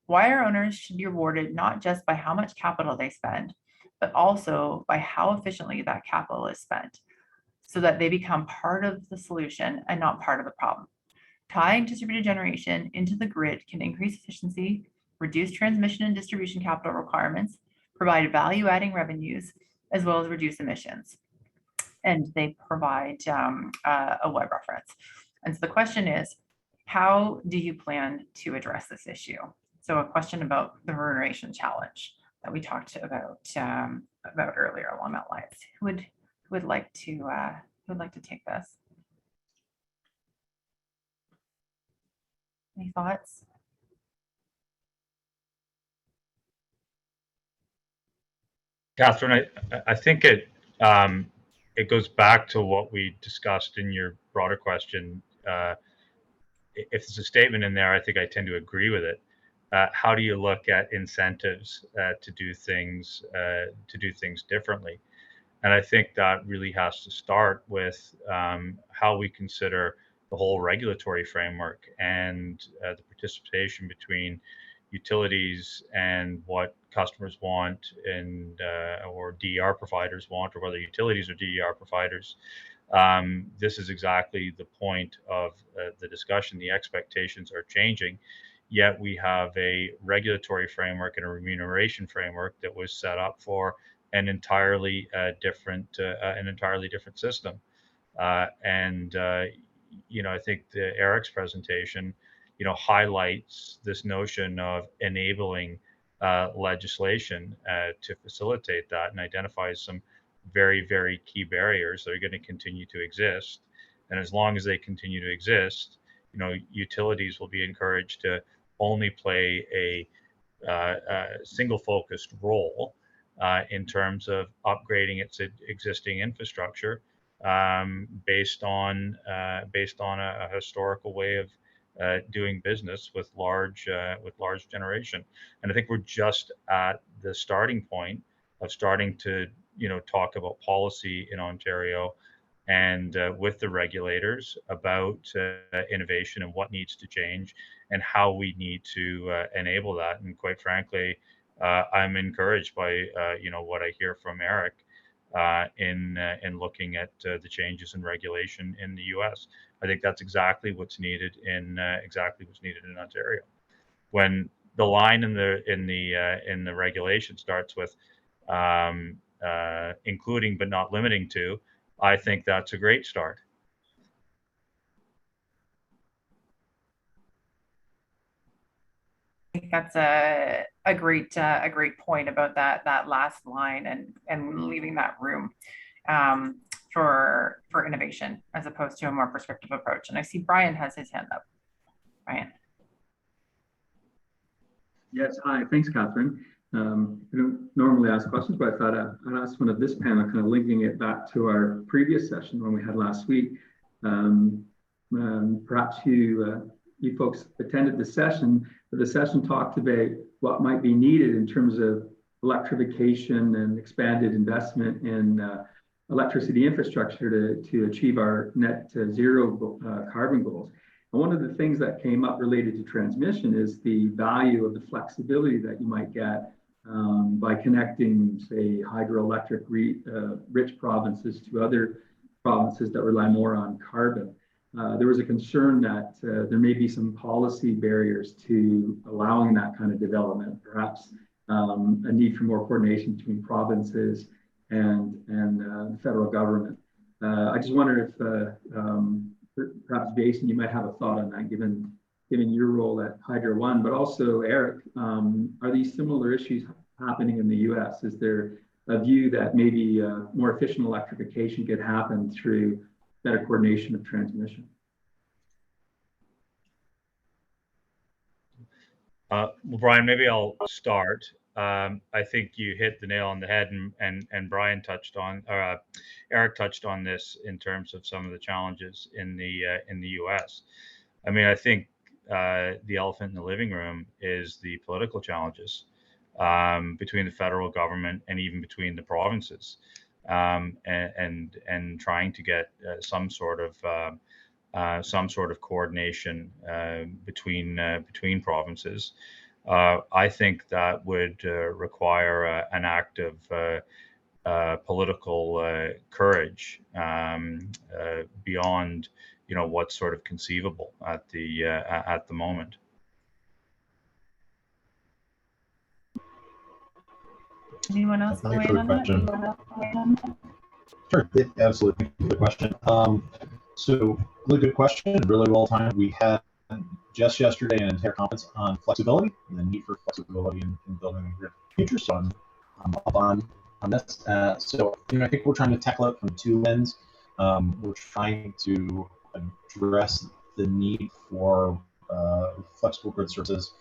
Wire owners should be rewarded not just by how much capital they spend, but also by how efficiently that capital is spent, so that they become part of the solution and not part of the problem. Tying distributed generation into the grid can increase efficiency, reduce transmission and distribution capital requirements, provide value-adding revenues, as well as reduce emissions. And they provide a web reference. And so the question is, how do you plan to address this issue? So a question about the remuneration challenge that we talked about earlier along that lines. Who would like to take this? Any thoughts? Katherine, I think it goes back to what we discussed in your broader question. if there's a statement in there, I think I tend to agree with it. How do you look at incentives to do things differently? And I think that really has to start with how we consider the whole regulatory framework and the participation between utilities and what customers want and or DER providers want, or whether utilities or DER providers. This is exactly the point of the discussion. The expectations are changing, yet we have a regulatory framework and a remuneration framework that was set up for an entirely different system. You know, I think Eric's presentation, you know, highlights this notion of enabling legislation to facilitate that, and identifies some very, very key barriers that are going to continue to exist. And as long as they continue to exist, you know, utilities will be encouraged to only play a single focused role in terms of upgrading its existing infrastructure based on a historical way of doing business with large generation. And I think we're just at the starting point of starting to, you know, talk about policy in Ontario and with the regulators about innovation and what needs to change and how we need to enable that. And quite frankly, I'm encouraged by you know, what I hear from Eric in looking at the changes in regulation in the U.S. I think that's exactly what's needed in Ontario. When the line in the regulation starts with including but not limiting to, I think that's a great start. I think that's a great point about that last line and leaving that room for innovation as opposed to a more prescriptive approach. And I see Brian has his hand up. Brian. Yes, hi, thanks, Katherine. I don't normally ask questions, but I thought I'd ask one of this panel, kind of linking it back to our previous session when we had last week. Perhaps you folks attended the session, but the session talked about what might be needed in terms of electrification and expanded investment in electricity infrastructure to achieve our net zero carbon goals. And one of the things that came up related to transmission is the value of the flexibility that you might get by connecting, say, hydroelectric rich provinces to other provinces that rely more on carbon. There was a concern that there may be some policy barriers to allowing that kind of development, perhaps a need for more coordination between provinces and the federal government. I just wonder if perhaps Jason, you might have a thought on that, given your role at Hydro One, but also Eric, are these similar issues happening in the U.S.? Is there a view that maybe more efficient electrification could happen through better coordination of transmission? Well, Brian, maybe I'll start. I think you hit the nail on the head, and Brian touched on, or Eric touched on this in terms of some of the challenges in the U.S. I mean, I think the elephant in the living room is the political challenges between the federal government and even between the provinces, and trying to get some sort of coordination between provinces. I think that would require an act of political courage beyond, you know, what's sort of conceivable at the moment. Anyone else weigh in on that? Sure, absolutely. Thank you for the question. So, really good question, really well timed. We had just yesterday an entire conference on flexibility and the need for flexibility in building the future. So I'm up on this. So, you know, I think we're trying to tackle it from two ends. We're trying to address the need for flexible grid services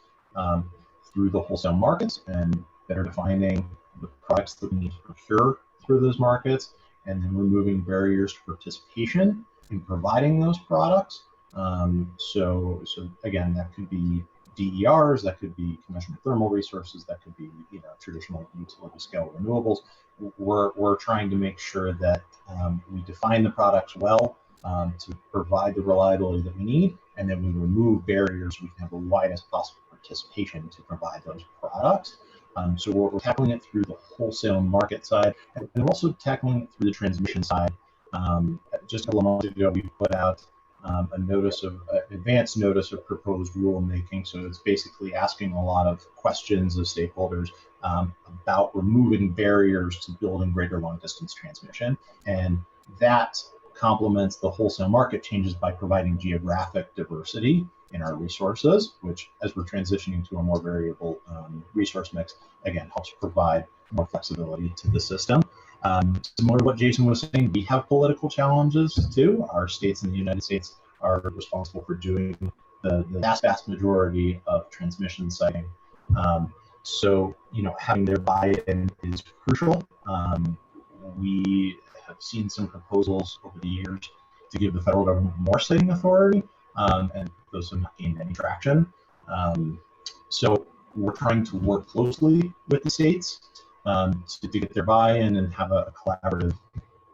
through the wholesale markets and better defining the products that we need to procure through those markets, and then removing barriers to participation in providing those products So again, that could be DERs, that could be conventional thermal resources, that could be traditional utility scale renewables. We're trying to make sure that we define the products well to provide the reliability that we need, and then we remove barriers. We can have the widest possible participation to provide those products. So we're tackling it through the wholesale market side, and we're also tackling it through the transmission side. Just a couple of months ago, we put out a notice of advanced notice of proposed rulemaking. So it's basically asking a lot of questions of stakeholders about removing barriers to building greater long distance transmission. And that complements the wholesale market changes by providing geographic diversity in our resources, which, as we're transitioning to a more variable resource mix, again, helps provide more flexibility to the system. Similar to what Jason was saying, we have political challenges too. Our states in the United States are responsible for doing the vast majority of transmission siting. So, having their buy-in is crucial. We have seen some proposals over the years to give the federal government more siting authority, and those have not gained any traction. So we're trying to work closely with the states to get their buy-in and have a collaborative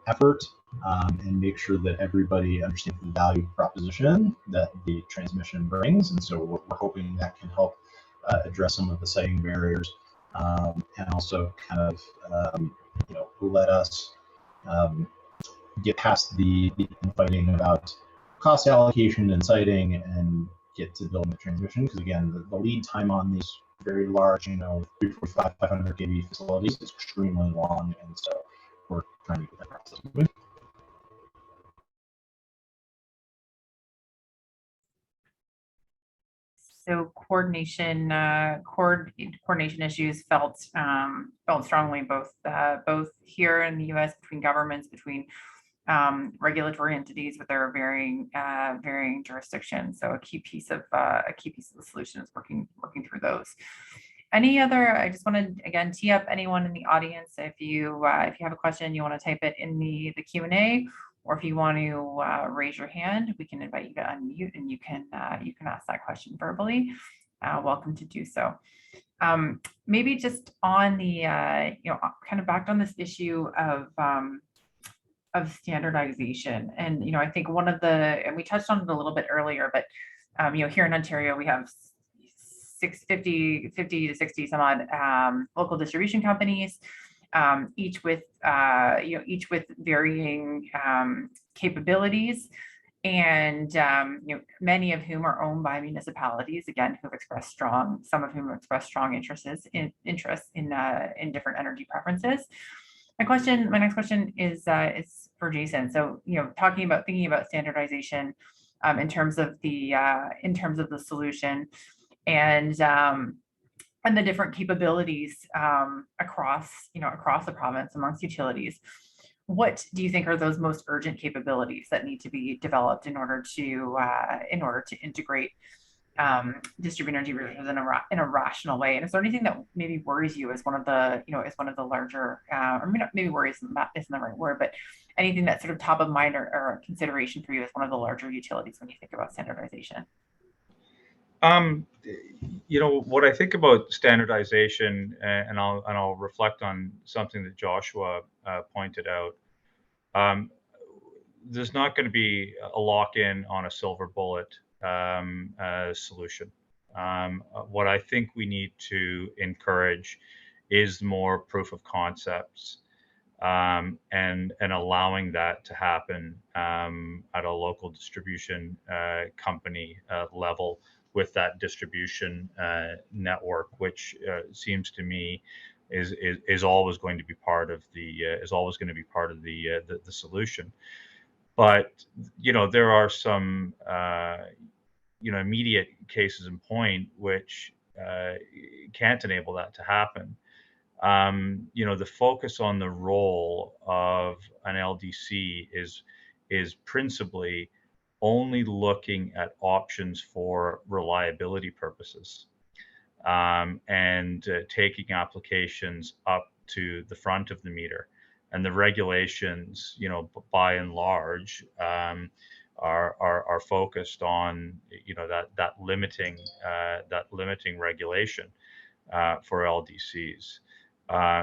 effort and make sure that everybody understands the value proposition that the transmission brings. And so we're hoping that can help address some of the siting barriers and also kind of let us get past the fighting about cost allocation and siting and get to building the transmission. Because again, the lead time on these very large, 345, 500 kV facilities is extremely long, and so we're trying to get that process moving. So coordination issues felt strongly both here in the U.S. between governments, between regulatory entities with their varying jurisdictions. So a key piece of the solution is working through those. Any other? I just want to again tee up anyone in the audience. If you have a question, you want to type it in the Q&A, or if you want to raise your hand, we can invite you to unmute and you can ask that question verbally. Welcome to do so. Maybe just on the kind of back on this issue of standardization, and I think and we touched on it a little bit earlier, but here in Ontario we have 50 to 60 some odd local distribution companies, each with varying capabilities, and many of whom are owned by municipalities, again, some of whom have expressed strong interests in different energy preferences. My next question is for Jason. So, thinking about standardization in terms of the solution and the different capabilities across the province amongst utilities. What do you think are those most urgent capabilities that need to be developed in order to integrate distributed energy resources in a rational way? And is there anything that maybe worries you as one of the larger, or maybe worries isn't the right word, but anything that's sort of top of mind or consideration for you as one of the larger utilities when you think about standardization? What I think about standardization, and I'll reflect on something that Joshua pointed out. There's not going to be a lock-in on a silver bullet solution. What I think we need to encourage is more proof of concepts, and allowing that to happen at a local distribution company level with that distribution network, which seems to me is always going to be part of the solution. But there are some immediate cases in point which can't enable that to happen. The focus on the role of an LDC is principally only looking at options for reliability purposes, and taking applications up to the front of the meter. And the regulations, by and large, are focused on, you know, that limiting regulation for LDCs.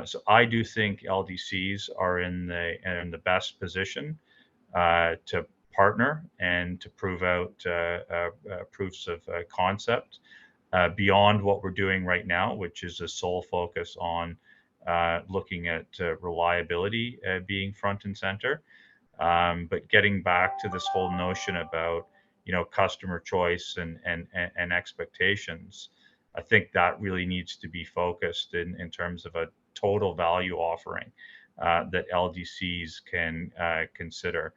So I do think LDCs are in the best position to partner and to prove out proofs of concept beyond what we're doing right now, which is a sole focus on looking at reliability being front and center. But getting back to this whole notion about, you know, customer choice and expectations, I think that really needs to be focused in terms of a total value offering that LDCs can consider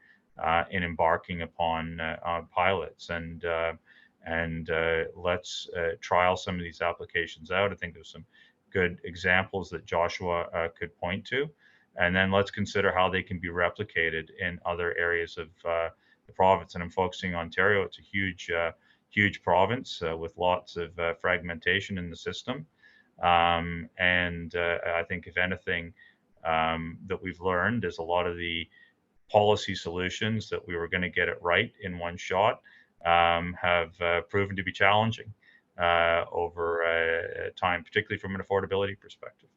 in embarking upon pilots. And let's trial some of these applications out. I think there's some good examples that Joshua could point to. And then let's consider how they can be replicated in other areas of the province. And I'm focusing on Ontario. It's a huge province with lots of fragmentation in the system. And I think if anything that we've learned is a lot of the policy solutions that we were going to get it right in one shot have proven to be challenging over time, particularly from an affordability perspective.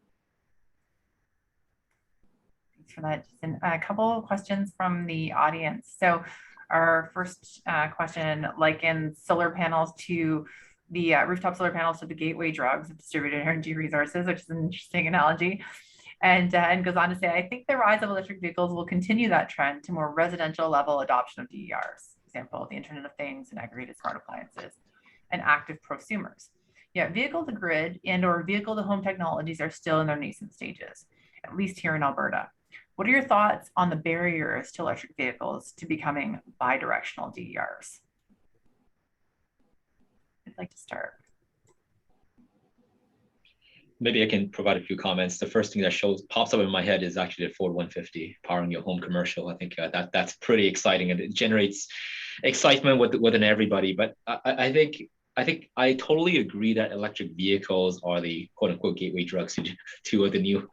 Thanks for that, Jason. A couple of questions from the audience. So our first question likens solar panels to the rooftop solar panels to the gateway drugs of distributed energy resources, which is an interesting analogy. And goes on to say, I think the rise of electric vehicles will continue that trend to more residential level adoption of DERs, for example, the Internet of Things and aggregated smart appliances, and active prosumers. Yet vehicle to grid and or vehicle to home technologies are still in their nascent stages, at least here in Alberta. What are your thoughts on the barriers to electric vehicles to becoming bidirectional DERs? I'd like to start. Maybe I can provide a few comments. The first thing that pops up in my head is actually the Ford 150 powering your home commercial. I think that's pretty exciting, and it generates excitement within everybody. But I think I totally agree that electric vehicles are the quote unquote gateway drugs to the new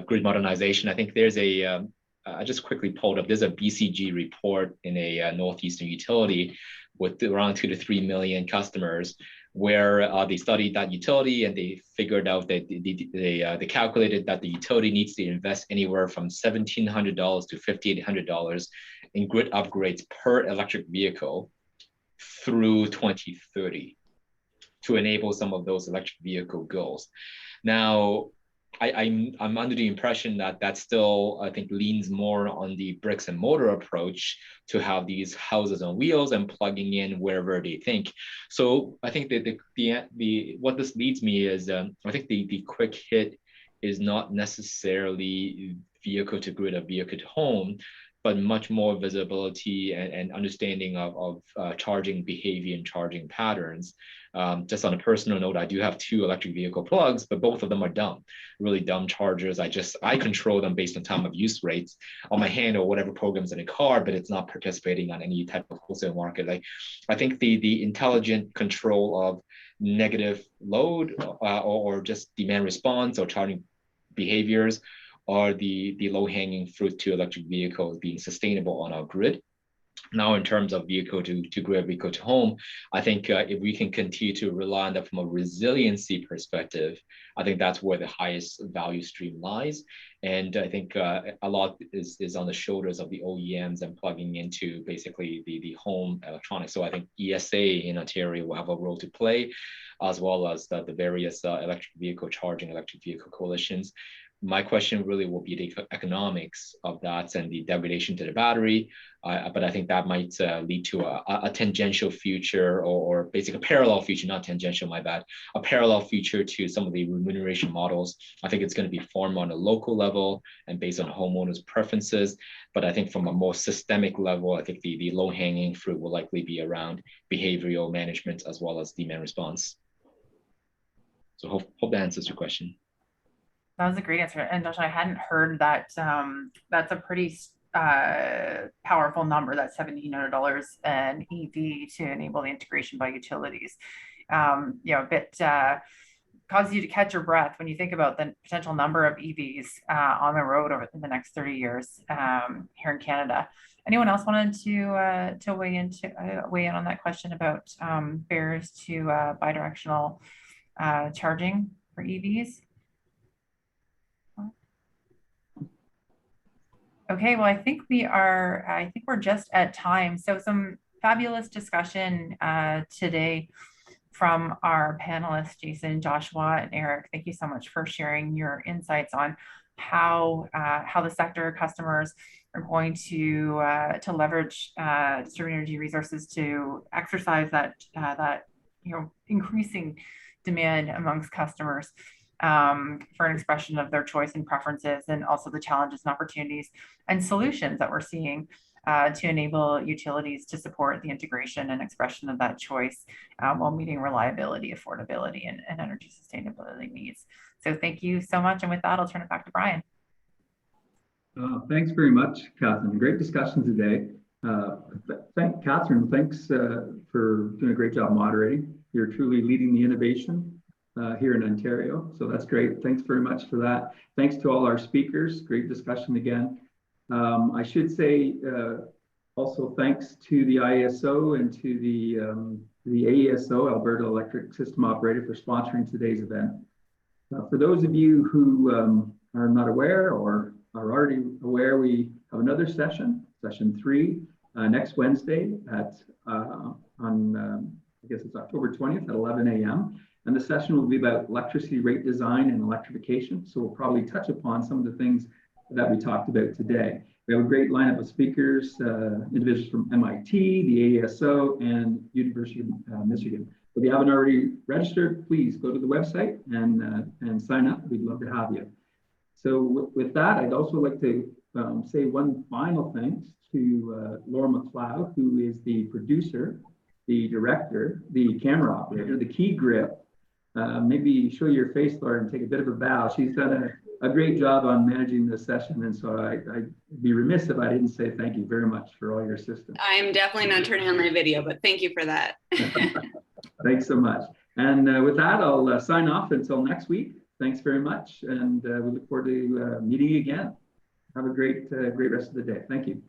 grid modernization. I think there's I just quickly pulled up, there's a BCG report in a Northeastern utility with around 2 to 3 million customers, where they studied that utility and they figured out that they calculated that the utility needs to invest anywhere from $1,700 to $5,800 in grid upgrades per electric vehicle through 2030 to enable some of those electric vehicle goals. Now, I'm under the impression that still, I think, leans more on the bricks and mortar approach to have these houses on wheels and plugging in wherever they think. So I think that what this leads me is, I think the quick hit is not necessarily vehicle to grid or vehicle to home, but much more visibility and understanding of charging behavior and charging patterns. Just on a personal note, I do have 2 electric vehicle plugs, but both of them are dumb, really dumb chargers. I control them based on time of use rates on my hand or whatever programs in a car, but it's not participating on any type of wholesale market. Like, I think the intelligent control of negative load or just demand response or charging behaviors are the low-hanging fruit to electric vehicles being sustainable on our grid. Now, in terms of vehicle to grid, vehicle to home, I think if we can continue to rely on that from a resiliency perspective, I think that's where the highest value stream lies. And I think a lot is on the shoulders of the OEMs and plugging into basically the home electronics. So I think ESA in Ontario will have a role to play, as well as the various electric vehicle charging, electric vehicle coalitions. My question really will be the economics of that and the degradation to the battery. But I think that might lead to a tangential future or basically a parallel future, not tangential, my bad, a parallel future to some of the remuneration models. I think it's going to be formed on a local level and based on homeowners' preferences. But I think from a more systemic level, I think the low-hanging fruit will likely be around behavioral management as well as demand response. So hope that answers your question. That was a great answer. And Josh, I hadn't heard that. That's a pretty powerful number, that $1,700 an EV to enable the integration by utilities. You know, a bit causes you to catch your breath when you think about the potential number of EVs on the road over the next 30 years here in Canada. Anyone else wanted to weigh in on that question about barriers to bidirectional charging for EVs? Okay, well, I think we're just at time. So some fabulous discussion today from our panelists, Jason, Joshua, and Eric. Thank you so much for sharing your insights on how the sector customers are going to leverage distributed energy resources to exercise that increasing demand amongst customers for an expression of their choice and preferences, and also the challenges and opportunities and solutions that we're seeing to enable utilities to support the integration and expression of that choice while meeting reliability, affordability, and energy sustainability needs. So thank you so much. And with that, I'll turn it back to Brian. Thanks very much, Katherine. Great discussion today. Katherine, thanks for doing a great job moderating. You're truly leading the innovation here in Ontario. So that's great. Thanks very much for that. Thanks to all our speakers. Great discussion again. I should say also thanks to the IESO and to the AESO, Alberta Electric System Operator, for sponsoring today's event. For those of you who are not aware or are already aware, we have another session 3, next Wednesday at I guess it's October 20th at 11 a.m. And the session will be about electricity rate design and electrification. So we'll probably touch upon some of the things that we talked about today. We have a great lineup of speakers, individuals from MIT, the AESO, and University of Michigan. If you haven't already registered, please go to the website and sign up. We'd love to have you. So with that, I'd also like to say one final thanks to Laura McLeod, who is the producer, the director, the camera operator, the key grip. Maybe show your face, Laura, and take a bit of a bow. She's done a great job on managing this session. And so I'd be remiss if I didn't say thank you very much for all your assistance. I'm definitely not turning on my video, but thank you for that. Thanks so much. And with that, I'll sign off until next week. Thanks very much. And we look forward to meeting again. Have a great rest of the day. Thank you.